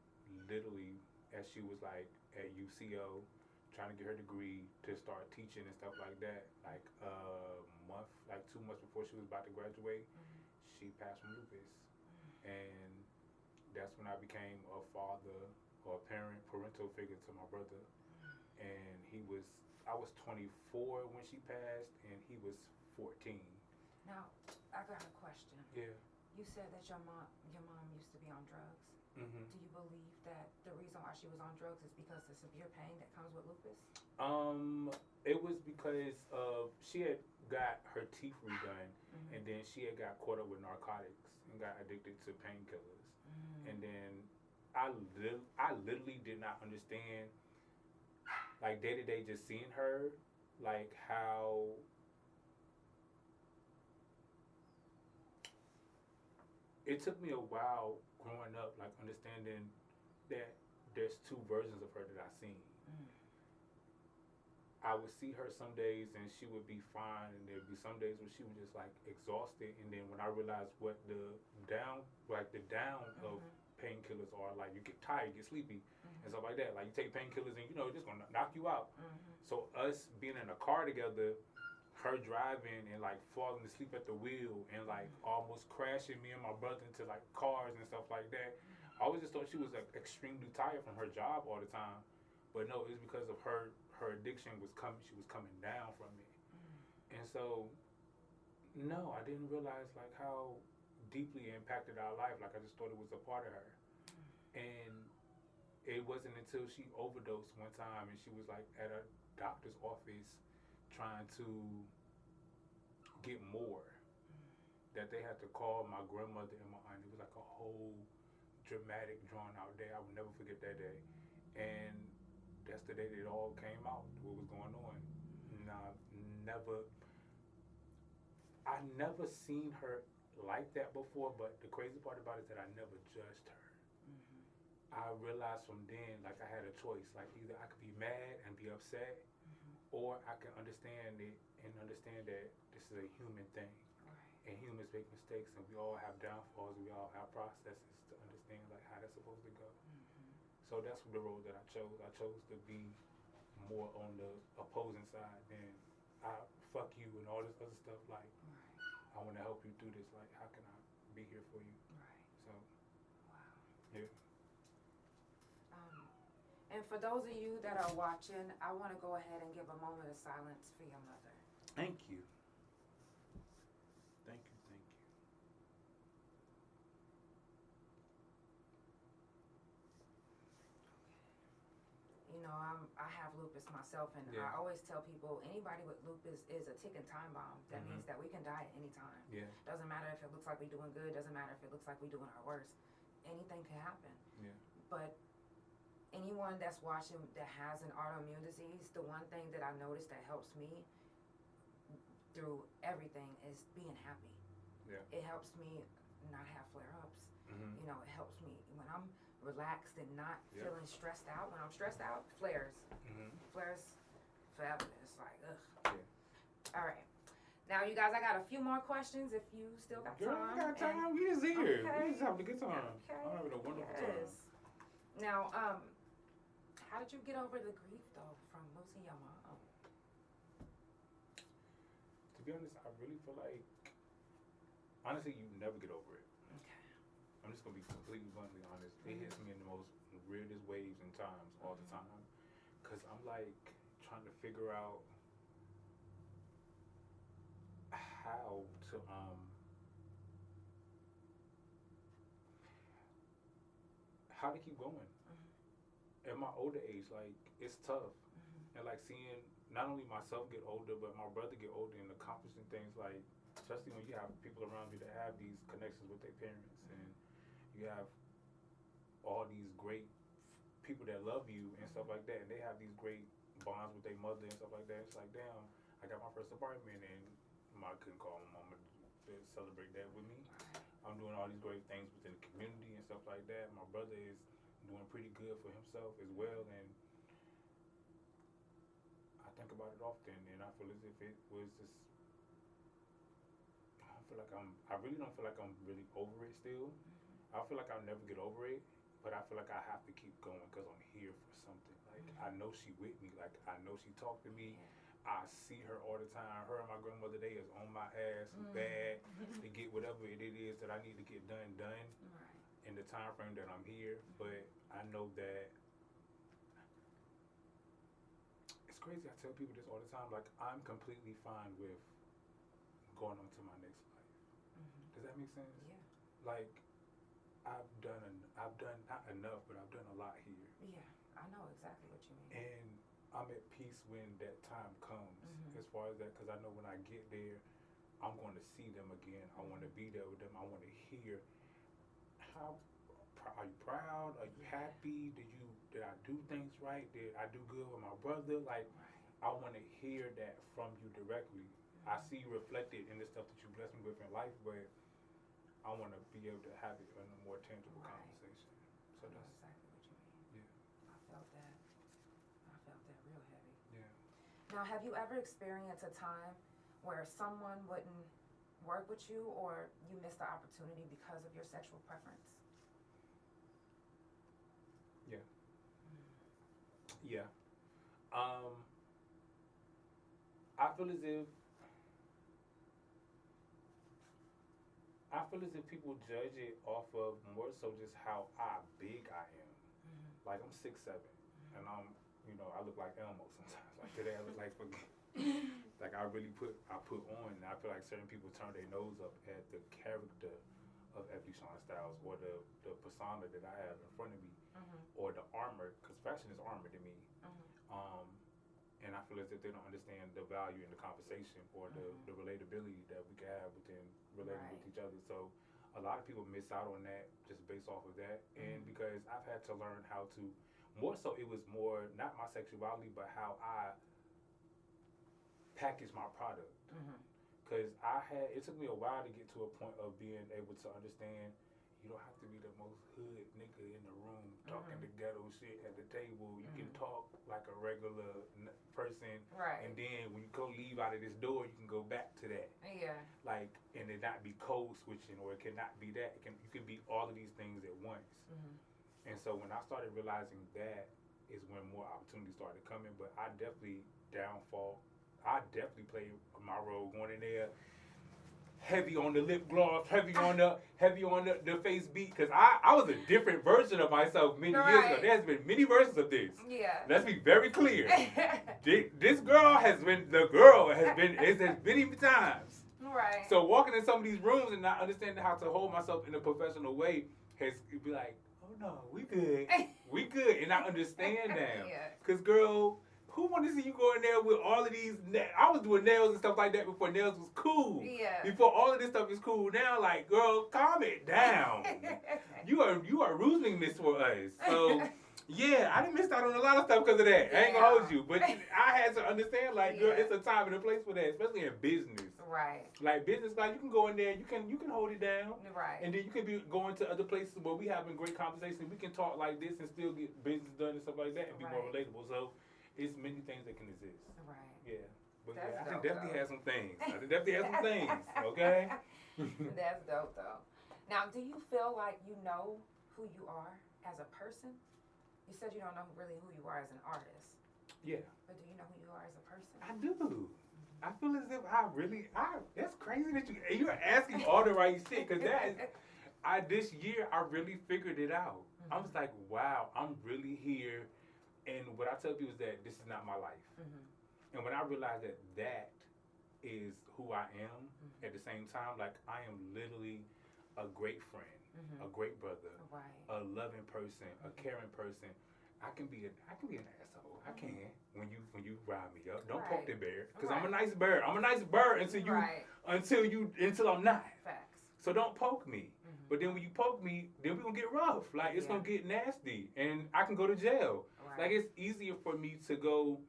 literally, as she was like at UCO, trying to get her degree to start teaching and stuff like that, like a month, like 2 months before she was about to graduate, she passed from lupus. And that's when I became a father or a parental figure to my brother. And I was 24 when she passed, and he was 14. Now, I got a question. Yeah. You said that your mom used to be on drugs. Do you believe that the reason why she was on drugs is because of the severe pain that comes with lupus? It was because she had got her teeth redone, and then she had got caught up with narcotics and got addicted to painkillers. And then I literally did not understand, like day to day, just seeing her, like how it took me a while growing up, like understanding that there's two versions of her that I seen. I would see her some days and she would be fine, and there'd be some days where she was just like exhausted. And then when I realized what the down of painkillers are, like you get tired, you get sleepy, and stuff like that. Like you take painkillers and it's just gonna knock you out. So us being in a car together, her driving and like falling asleep at the wheel and like almost crashing me and my brother into like cars and stuff like that. I always just thought she was like extremely tired from her job all the time, but no, it's because of her addiction was coming. She was coming down from it, and so no, I didn't realize like how deeply it impacted our life. Like I just thought it was a part of her, and it wasn't until she overdosed one time and she was like at a doctor's office trying to get more that they had to call my grandmother and my aunt. It was like a whole dramatic, drawn out day. I will never forget that day. And that's the day that it all came out, what was going on. And I never seen her like that before, but the crazy part about it is that I never judged her. I realized from then, like I had a choice. Like either I could be mad and be upset, or I can understand it and understand that this is a human thing. Right. And humans make mistakes, and we all have downfalls, we all have processes to understand like how that's supposed to go. So that's the road that I chose. I chose to be more on the opposing side than fuck you and all this other stuff. Like, I want to help you through this. Like, how can I be here for you? Right. So, wow. Yeah. And for those of you that are watching, I want to go ahead and give a moment of silence for your mother. Thank you. Thank you. Thank you. I have lupus myself, and Yeah. I always tell people anybody with lupus is a ticking time bomb. That means that we can die at any time. Yeah. Doesn't matter if it looks like we're doing good. Doesn't matter if it looks like we're doing our worst. Anything can happen. Yeah. But anyone that's watching that has an autoimmune disease, the one thing that I noticed that helps me through everything is being happy. Yeah. It helps me not have flare-ups. Mm-hmm. You know, it helps me when I'm relaxed and not Yeah. feeling stressed out. When I'm stressed out, flares. Mm-hmm. Flares forever. It's like, ugh. Yeah. All right. Now, you guys, I got a few more questions if you still got Girl, time. we got time. And- We just here. Okay. We just having a good time. Okay. I'm having a wonderful time. Now, how did you get over the grief, though, from losing your mom? To be honest, I really feel like, honestly, you never get over it. Okay. I'm just gonna be completely bluntly honest. It hits me in the most weirdest ways and times all the time, cause I'm like trying to figure out how to keep going. At my older age, like it's tough, and like seeing not only myself get older, but my brother get older and accomplishing things like, especially when you have people around you that have these connections with their parents, and you have all these great people that love you and stuff like that, and they have these great bonds with their mother and stuff like that. It's like, damn, I got my first apartment, and I couldn't call my mama to celebrate that with me. I'm doing all these great things within the community and stuff like that. My brother is doing pretty good for himself as well, and I think about it often, and I feel as if it was just, I really don't feel like I'm really over it still. I feel like I'll never get over it, but I feel like I have to keep going because I'm here for something. Like, I know she with me. Like, I know she talked to me. I see her all the time. Her and my grandmother, they is on my ass bad to get whatever it is that I need to get done in the time frame that I'm here. But I know that it's crazy. I tell people this all the time. Like, I'm completely fine with going on to my next life. Does that make sense? Yeah. Like, I've done not enough, but I've done a lot here. Yeah, I know exactly what you mean. And I'm at peace when that time comes, as far as that, because I know when I get there, I'm going to see them again. I want to be there with them. I want to hear how, are you proud? Are you happy? Did I do things right? Did I do good with my brother? Like, I want to hear that from you directly. I see you reflected in the stuff that you blessed me with in life, but I want to be able to have it in a more tangible conversation. So I know that's, exactly what you mean. yeah. I felt that. I felt that real heavy. Yeah. Now, have you ever experienced a time where someone wouldn't work with you or you missed the opportunity because of your sexual preference? Yeah. Yeah. I feel as if people judge it off of more so just how big I am. Like, I'm 6'7", and I look like Elmo sometimes. Like today, I look like like I put on, and I feel like certain people turn their nose up at the character of DeShawn Styles or the persona that I have in front of me, or the armor, because fashion is armor to me. And I feel as if they don't understand the value in the conversation or the relatability that we can have within relating with each other. So a lot of people miss out on that just based off of that. And because I've had to learn how to, more so it was more not my sexuality, but how I package my product. Because it took me a while to get to a point of being able to understand you don't have to be the most hood nigga in the room talking the ghetto shit at the table. You can talk like a regular person. Right. And then when you go leave out of this door, you can go back to that. Yeah. Like, and it not be code switching, or it cannot be that. You can be all of these things at once. And so when I started realizing that is when more opportunities started coming. But I definitely played my role going in there. Heavy on the lip gloss, heavy on the face beat, because I was a different version of myself many years ago. There's been many versions of this. Yeah. Let's be very clear. This girl has been many times. Right. So walking in some of these rooms and not understanding how to hold myself in a professional way has be like, oh no, we good. We good. And I understand now. Yeah. Because, girl, who want to see you go in there with all of these? I was doing nails and stuff like that before nails was cool. Yeah. Before all of this stuff is cool. Now, like, girl, calm it down. you are ruining this for us. So, yeah, I done missed out on a lot of stuff because of that. I ain't gonna hold you. But I had to understand, like, girl, it's a time and a place for that, especially in business. Right. Like, business, like, you can go in there, you can hold it down. Right. And then you can be going to other places where we having great conversations. We can talk like this and still get business done and stuff like that and be more relatable. So, it's many things that can exist. Right. Yeah. But That's yeah, I dope, can definitely though. have some things. I can definitely have some things, okay? That's dope, though. Now, do you feel like you know who you are as a person? You said you don't know really who you are as an artist. Yeah. But do you know who you are as a person? I do. I feel as if that's crazy that you're asking all the right shit, because this year I really figured it out. Mm-hmm. I was like, wow, I'm really here, and what I tell people is that this is not my life. Mm-hmm. And when I realized that is who I am, at the same time, like, I am literally a great friend, a great brother, a loving person, a caring person. I can be an asshole. I can when you rile me up. Don't poke the bear, because I'm a nice bird. I'm a nice bird until I'm not. Facts. So don't poke me. But then when you poke me, then we're gonna get rough. Like, it's gonna get nasty, and I can go to jail. Right. Like, it's easier for me to go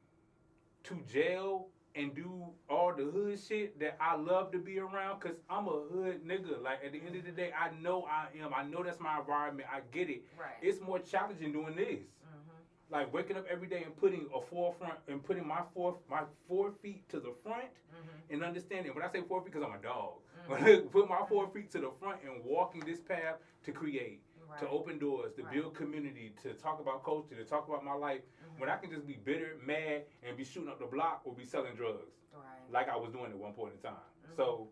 to jail and do all the hood shit that I love to be around, because I'm a hood nigga. Like, at the end of the day, I know I am. I know that's my environment. I get it. Right. It's more challenging doing this. Like, waking up every day and putting my 4 feet to the front and understanding. When I say 4 feet, because I'm a dog. Put my 4 feet to the front and walking this path to create, to open doors, to build community, to talk about culture, to talk about my life. When I can just be bitter, mad, and be shooting up the block or be selling drugs. Like I was doing at one point in time. So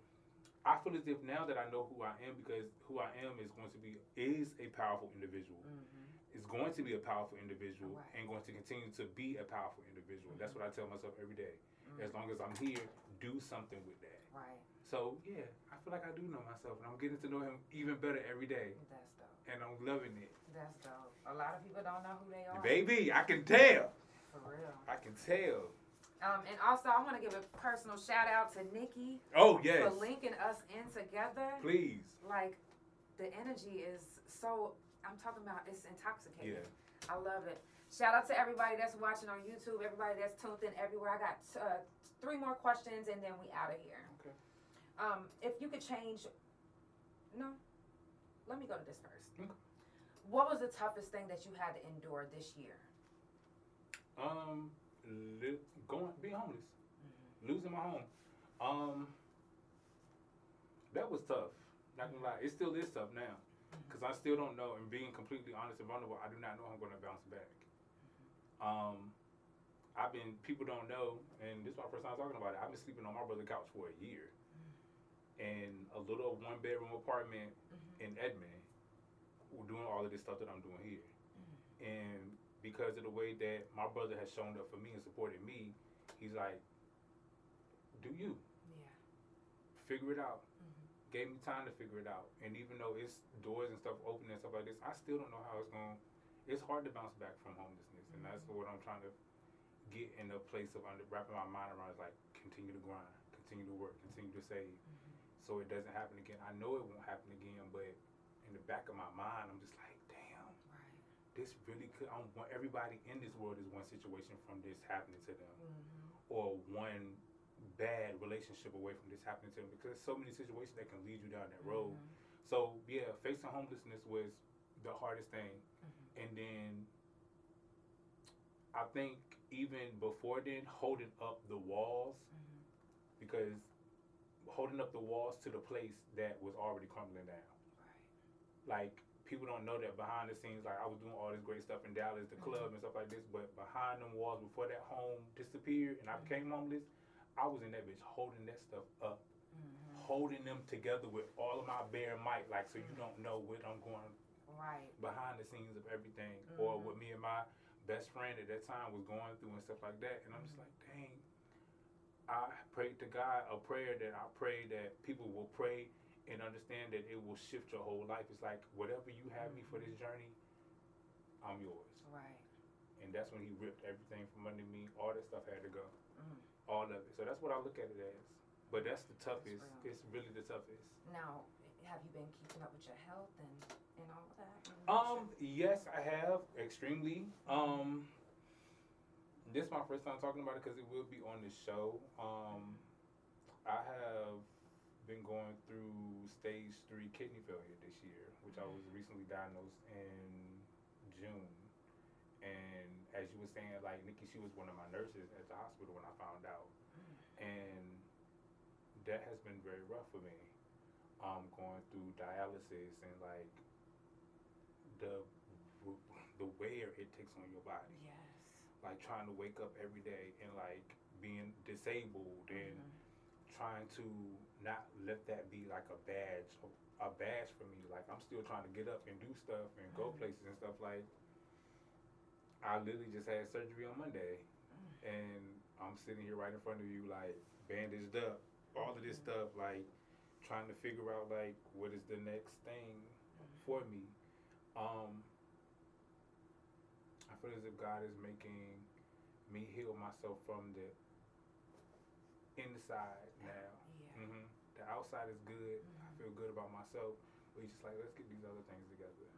I feel as if now that I know who I am, because who I am is a powerful individual. Is going to be a powerful individual and going to continue to be a powerful individual. That's what I tell myself every day. As long as I'm here, do something with that. Right. So, yeah, I feel like I do know myself, and I'm getting to know him even better every day. That's dope. And I'm loving it. That's dope. A lot of people don't know who they are. Baby, I can tell. For real. I can tell. And also, I want to give a personal shout out to Nikki. Oh, yes. For linking us in together. Please. Like, the energy is so, I'm talking about, it's intoxicating. Yeah. I love it. Shout out to everybody that's watching on YouTube, everybody that's tuned in everywhere. I got 3 more questions, and then we out of here. Okay. If you could change, let me go to this first. Okay. What was the toughest thing that you had to endure this year? Being homeless, losing my home. That was tough. Not gonna lie, it still is tough now, because I still don't know. And being completely honest and vulnerable, I do not know how I'm gonna bounce back. People don't know, and this is my first time talking about it. I've been sleeping on my brother's couch for a year, in a little 1-bedroom apartment in Edmond, doing all of this stuff that I'm doing here. And because of the way that my brother has shown up for me and supported me, he's like, do you? Yeah. Figure it out. Gave me time to figure it out. And even though it's doors and stuff open and stuff like this, I still don't know how it's hard to bounce back from homelessness. And that's what I'm trying to get in a place of wrapping my mind around, is like, continue to grind, continue to work, continue to save, so it doesn't happen again. I know it won't happen again, but in the back of my mind, I'm just like, damn, this really could. I want everybody in this world is one situation from this happening to them, or one bad relationship away from this happening to them, because there's so many situations that can lead you down that road. So yeah, facing homelessness was the hardest thing. And then I think even before then, holding up the walls, because holding up the walls to the place that was already crumbling down. Like, people don't know that behind the scenes, like, I was doing all this great stuff in Dallas, the club and stuff like this, but behind them walls, before that home disappeared and I became homeless, I was in that bitch holding that stuff up, holding them together with all of my bare might, like, so you don't know what I'm going behind the scenes of everything, or what me and my best friend at that time was going through and stuff like that. And I'm just like, dang, I prayed to God a prayer that I pray that people will pray and understand that it will shift your whole life. It's like, whatever you have me for this journey, I'm yours. Right. And that's when he ripped everything from under me. All that stuff had to go. Mm. All of it. So that's what I look at it as. But that's the toughest. That's It's really the toughest. Now, have you been keeping up with your health and all of that? Yes, I have. Extremely. This is my first time talking about it because it will be on the show. I have been going through stage 3 kidney failure this year, which I was recently diagnosed in June. And as you were saying, like, Nikki, she was one of my nurses at the hospital when I found out. And that has been very rough for me. Going through dialysis and, like, the wear it takes on your body. Yes. Like, trying to wake up every day and, like, being disabled and trying to not let that be, like, a badge for me. Like, I'm still trying to get up and do stuff and go places and stuff. Like, I literally just had surgery on Monday, and I'm sitting here right in front of you, like, bandaged up, all of this stuff, like, trying to figure out, like, what is the next thing for me. I feel as if God is making me heal myself from the inside now. Yeah. The outside is good. I feel good about myself, but he's just like, let's get these other things together.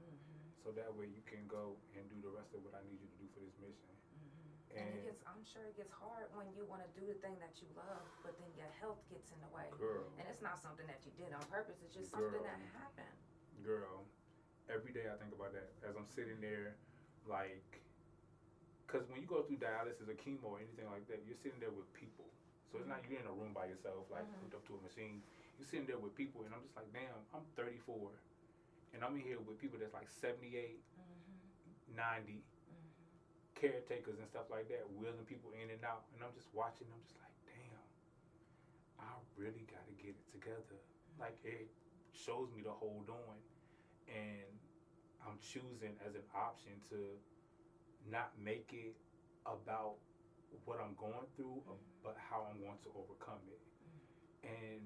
So that way you can go and do the rest of what I need you to do for this mission. And I'm sure it gets hard when you want to do the thing that you love, but then your health gets in the way. Girl. And it's not something that you did on purpose. It's just something that happened. Girl, every day I think about that as I'm sitting there, like, because when you go through dialysis or chemo or anything like that, you're sitting there with people. So it's not you're in a room by yourself, like, hooked up to a machine. You're sitting there with people, and I'm just like, damn, I'm 34, and I'm in here with people that's like 78, 90, caretakers and stuff like that, wheeling people in and out, and I'm just watching. I'm just like, damn, I really got to get it together. Like, it shows me to hold on, and I'm choosing as an option to not make it about what I'm going through, but how I'm going to overcome it. And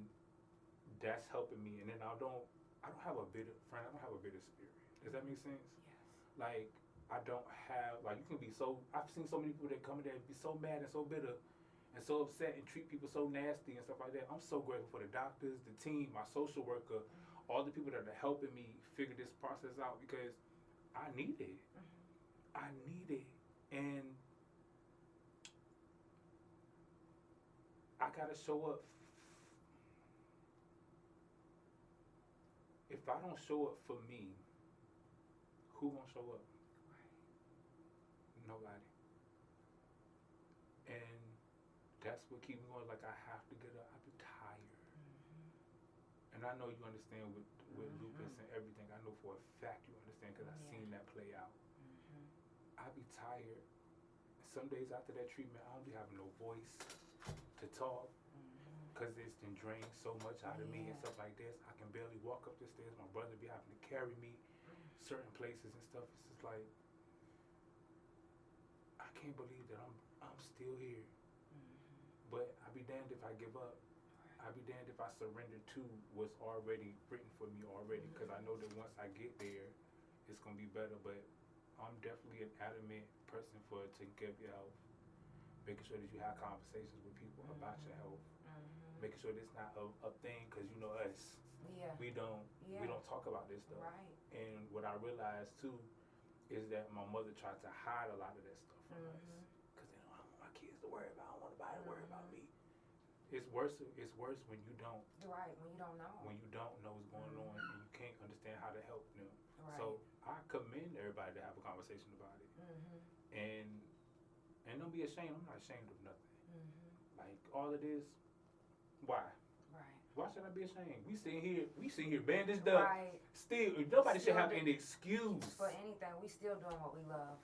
that's helping me. And then I don't have a bitter friend. I don't have a bitter spirit. Does that make sense? Yes. Like, I don't have, like, you can be so, I've seen so many people that come in there and be so mad and so bitter and so upset and treat people so nasty and stuff like that. I'm so grateful for the doctors, the team, my social worker, all the people that are helping me figure this process out, because I need it. I need it. And I gotta show up. If I don't show up for me, who gonna show up? Nobody. And that's what keeps me going. Like, I have to get up. I've been tired. And I know you understand with lupus and everything. I know for a fact you understand, because I've seen that play out. I be tired. Some days after that treatment, I don't be having no voice to talk, because it's been drained so much out of me and stuff like this. I can barely walk up the stairs. My brother be having to carry me certain places and stuff. It's just like, I can't believe that I'm still here. But I be damned if I give up. I be damned if I surrender to what's already written for me already, because I know that once I get there, it's gonna be better. But I'm definitely an adamant person for taking care of your health, making sure that you have conversations with people about your health, making sure this not a thing, because you know us, we don't talk about this stuff. Right. And what I realized too is that my mother tried to hide a lot of that stuff from us, because I don't want my kids to worry about. I don't want nobody to worry about me. It's worse when you don't. Right, when you don't know. When you don't know what's going on and you can't understand how to help them. Right. So I commend everybody to have a conversation about it. And don't be ashamed. I'm not ashamed of nothing. Like, all of this, why? Right. Why should I be ashamed? We sitting here bandaged up. Right. Still, nobody should have Still any excuse. For anything, we still doing what we love.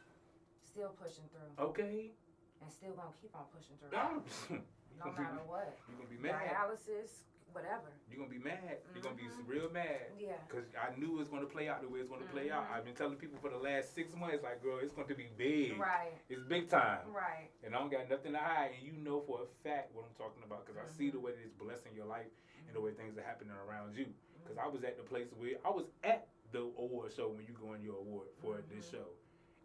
Still pushing through. Okay. And still gonna keep on pushing through. No No matter what. You're gonna be mad. Dialysis, whatever. You're gonna be mad. You're gonna be real mad. Yeah. Because I knew it was gonna play out the way it's gonna play out. I've been telling people for the last 6 months, like, girl, it's gonna be big. Right. It's big time. Right. And I don't got nothing to hide. And you know for a fact what I'm talking about, because I see the way that it's blessing your life and the way things are happening around you. Because I was at the place where I was at the award show when you go in your award for this show.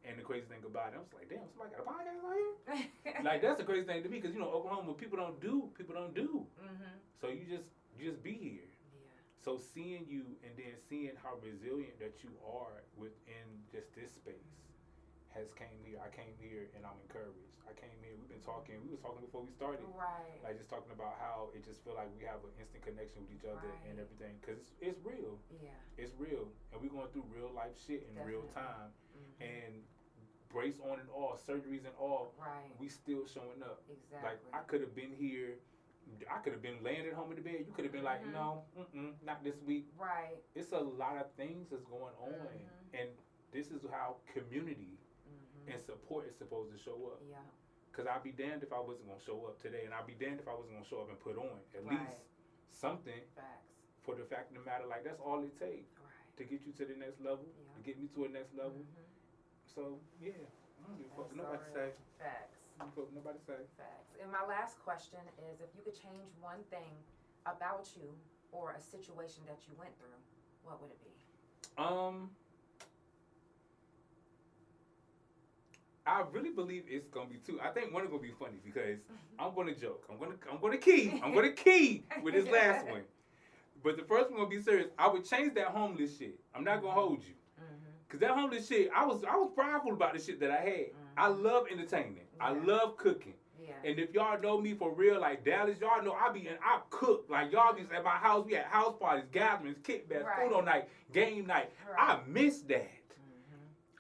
And the crazy thing about it, I was like, damn, somebody got a podcast out here? Like, that's the crazy thing to me, because, you know, Oklahoma, people don't do. Mm-hmm. So you just be here. Yeah. So seeing you and then seeing how resilient that you are within just this space has came here. I came here and I'm encouraged. I came here, we was talking before we started. Right. Like, just talking about how it just feel like we have an instant connection with each other and everything. Because it's real. Yeah. It's real. And we're going through real life shit in real time. Mm-hmm. And brace on and all, surgeries and all, right. we still showing up. Exactly. Like, I could have been here, I could have been laying at home in the bed. You could have been like, no, not this week. Right. It's a lot of things that's going on. And this is how community and support is supposed to show up. Yeah. Because I'd be damned if I wasn't going to show up today, and I'd be damned if I wasn't going to show up and put on at least something. Facts. For the fact of the matter, like, that's all it takes to get you to the next level, to get me to the next level. So, yeah, I don't give a fuck what nobody say. Facts. I don't give a fuck what nobody say. Facts. And my last question is, if you could change one thing about you or a situation that you went through, what would it be? I really believe it's gonna be two. I think one is gonna be funny because I'm gonna joke. I'm gonna key with this last one. But the first one gonna be serious. I would change that homeless shit. I'm not gonna hold you. Cause that homeless shit, I was prideful about the shit that I had. I love entertainment. I love cooking. Yeah. And if y'all know me for real, like Dallas, y'all know I cook. Like, y'all be at my house, we had house parties, gatherings, kickbacks, food on night, game night. I miss that.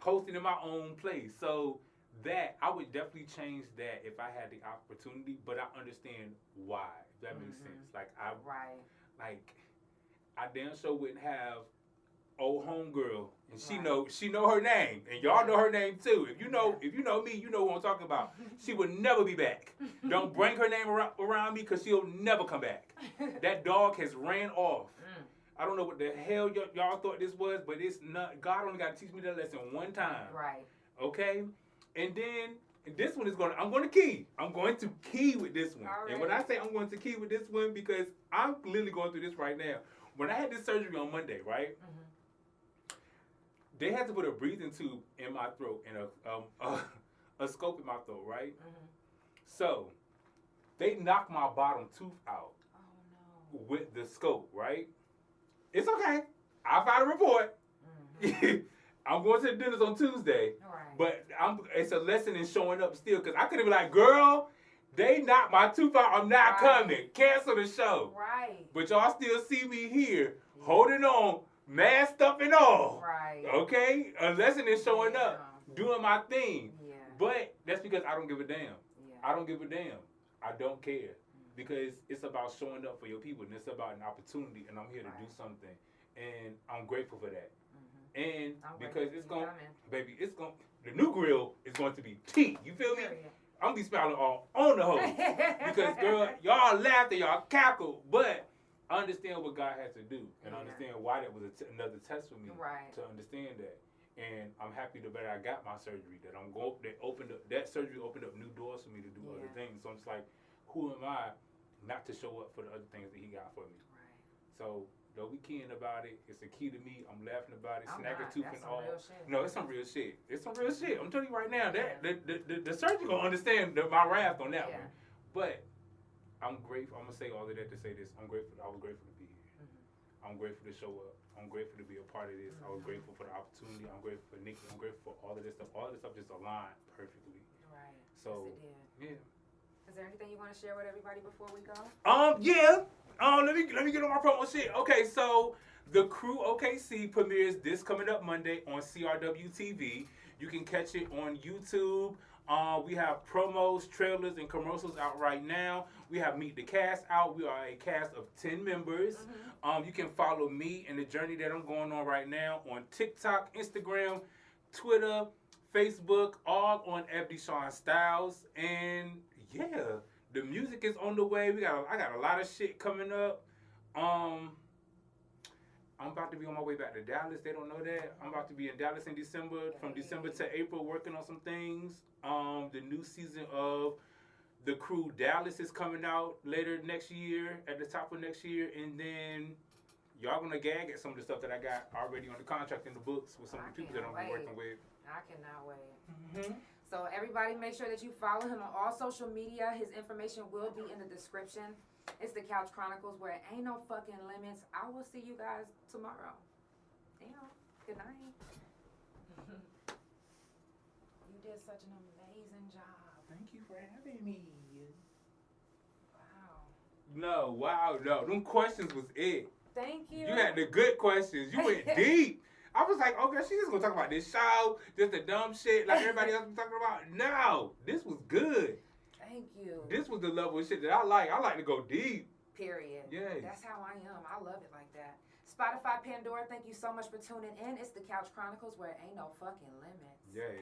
Hosting in my own place. So that, I would definitely change that if I had the opportunity, but I understand why, if that makes sense. Like, I damn sure wouldn't have old homegirl, and she know her name, and y'all know her name too. If you know me, you know what I'm talking about. She would never be back. Don't bring her name around me, because she'll never come back. That dog has ran off. I don't know what the hell y'all thought this was, but it's not. God only got to teach me that lesson one time. Right. Okay? And then this one is I'm going to key. I'm going to key with this one. Alright. And when I say I'm going to key with this one, because I'm literally going through this right now. When I had this surgery on Monday, right? They had to put a breathing tube in my throat and a scope in my throat, right? So they knocked my bottom tooth out with the scope, right? It's okay. I'll file a report. I'm going to the dentist on Tuesday. But it's a lesson in showing up still, because I could have been like, girl, they knocked my tooth out. I'm not coming. Cancel the show. Right. But y'all still see me here, holding on, masked up and all. Right. Okay? A lesson in showing up, doing my thing. Yeah. But that's because I don't give a damn. Yeah. I don't give a damn. I don't care. Because it's about showing up for your people, and it's about an opportunity, and I'm here to do something. And I'm grateful for that. And because it's going, baby, the new grill is going to be tea. You feel me? I'm going to be smiling all on the hose. Because, girl, y'all laughed and y'all cackled, but I understand what God has to do. And I understand why that was another test for me to understand that. And I'm happy that I got my surgery. That surgery opened up new doors for me to do other things. So I'm just like, who am I not to show up for the other things that He got for me? Right. So don't be keying about it. It's a key to me. I'm laughing about it. Snacker tooth and all. Real shit. No, it's some real shit. It's some real shit. I'm telling you right now. That the surgeon gonna understand my wrath on that one. But I'm grateful. I'm gonna say all of that to say this. I'm grateful. I was grateful to be here. I'm grateful to show up. I'm grateful to be a part of this. I was grateful for the opportunity. I'm grateful for Nikki. I'm grateful for all of this stuff. All of this stuff just aligned perfectly. Right. So yes, it did. Is there anything you want to share with everybody before we go? Yeah. Let me get on my promo shit. Okay, so The Crew OKC premieres this coming up Monday on CRW TV. You can catch it on YouTube. We have promos, trailers, and commercials out right now. We have Meet the Cast out. We are a cast of 10 members. You can follow me and the journey that I'm going on right now on TikTok, Instagram, Twitter, Facebook, all on DeShawn Styles. And yeah, the music is on the way. I got a lot of shit coming up. I'm about to be on my way back to Dallas. They don't know that. I'm about to be in Dallas in December, from December to April, working on some things. The new season of The Crew Dallas is coming out later next year, at the top of next year. And then y'all gonna gag at some of the stuff that I got already on the contract in the books with some of the people that I'm working with. I cannot wait. Mm-hmm. So everybody make sure that you follow him on all social media. His information will be in the description. It's the Couch Chronicles where it ain't no fucking limits. I will see you guys tomorrow. Good night. You did such an amazing job. Thank you for having me. Wow. No. Them questions was it. Thank you. You had the good questions. You went deep. I was like, okay, she's just gonna talk about this show, just the dumb shit like everybody else was talking about. No, this was good. Thank you. This was the level of shit that I like. I like to go deep. Period. Yes. That's how I am. I love it like that. Spotify Pandora, thank you so much for tuning in. It's the Couch Chronicles where it ain't no fucking limits. Yeah.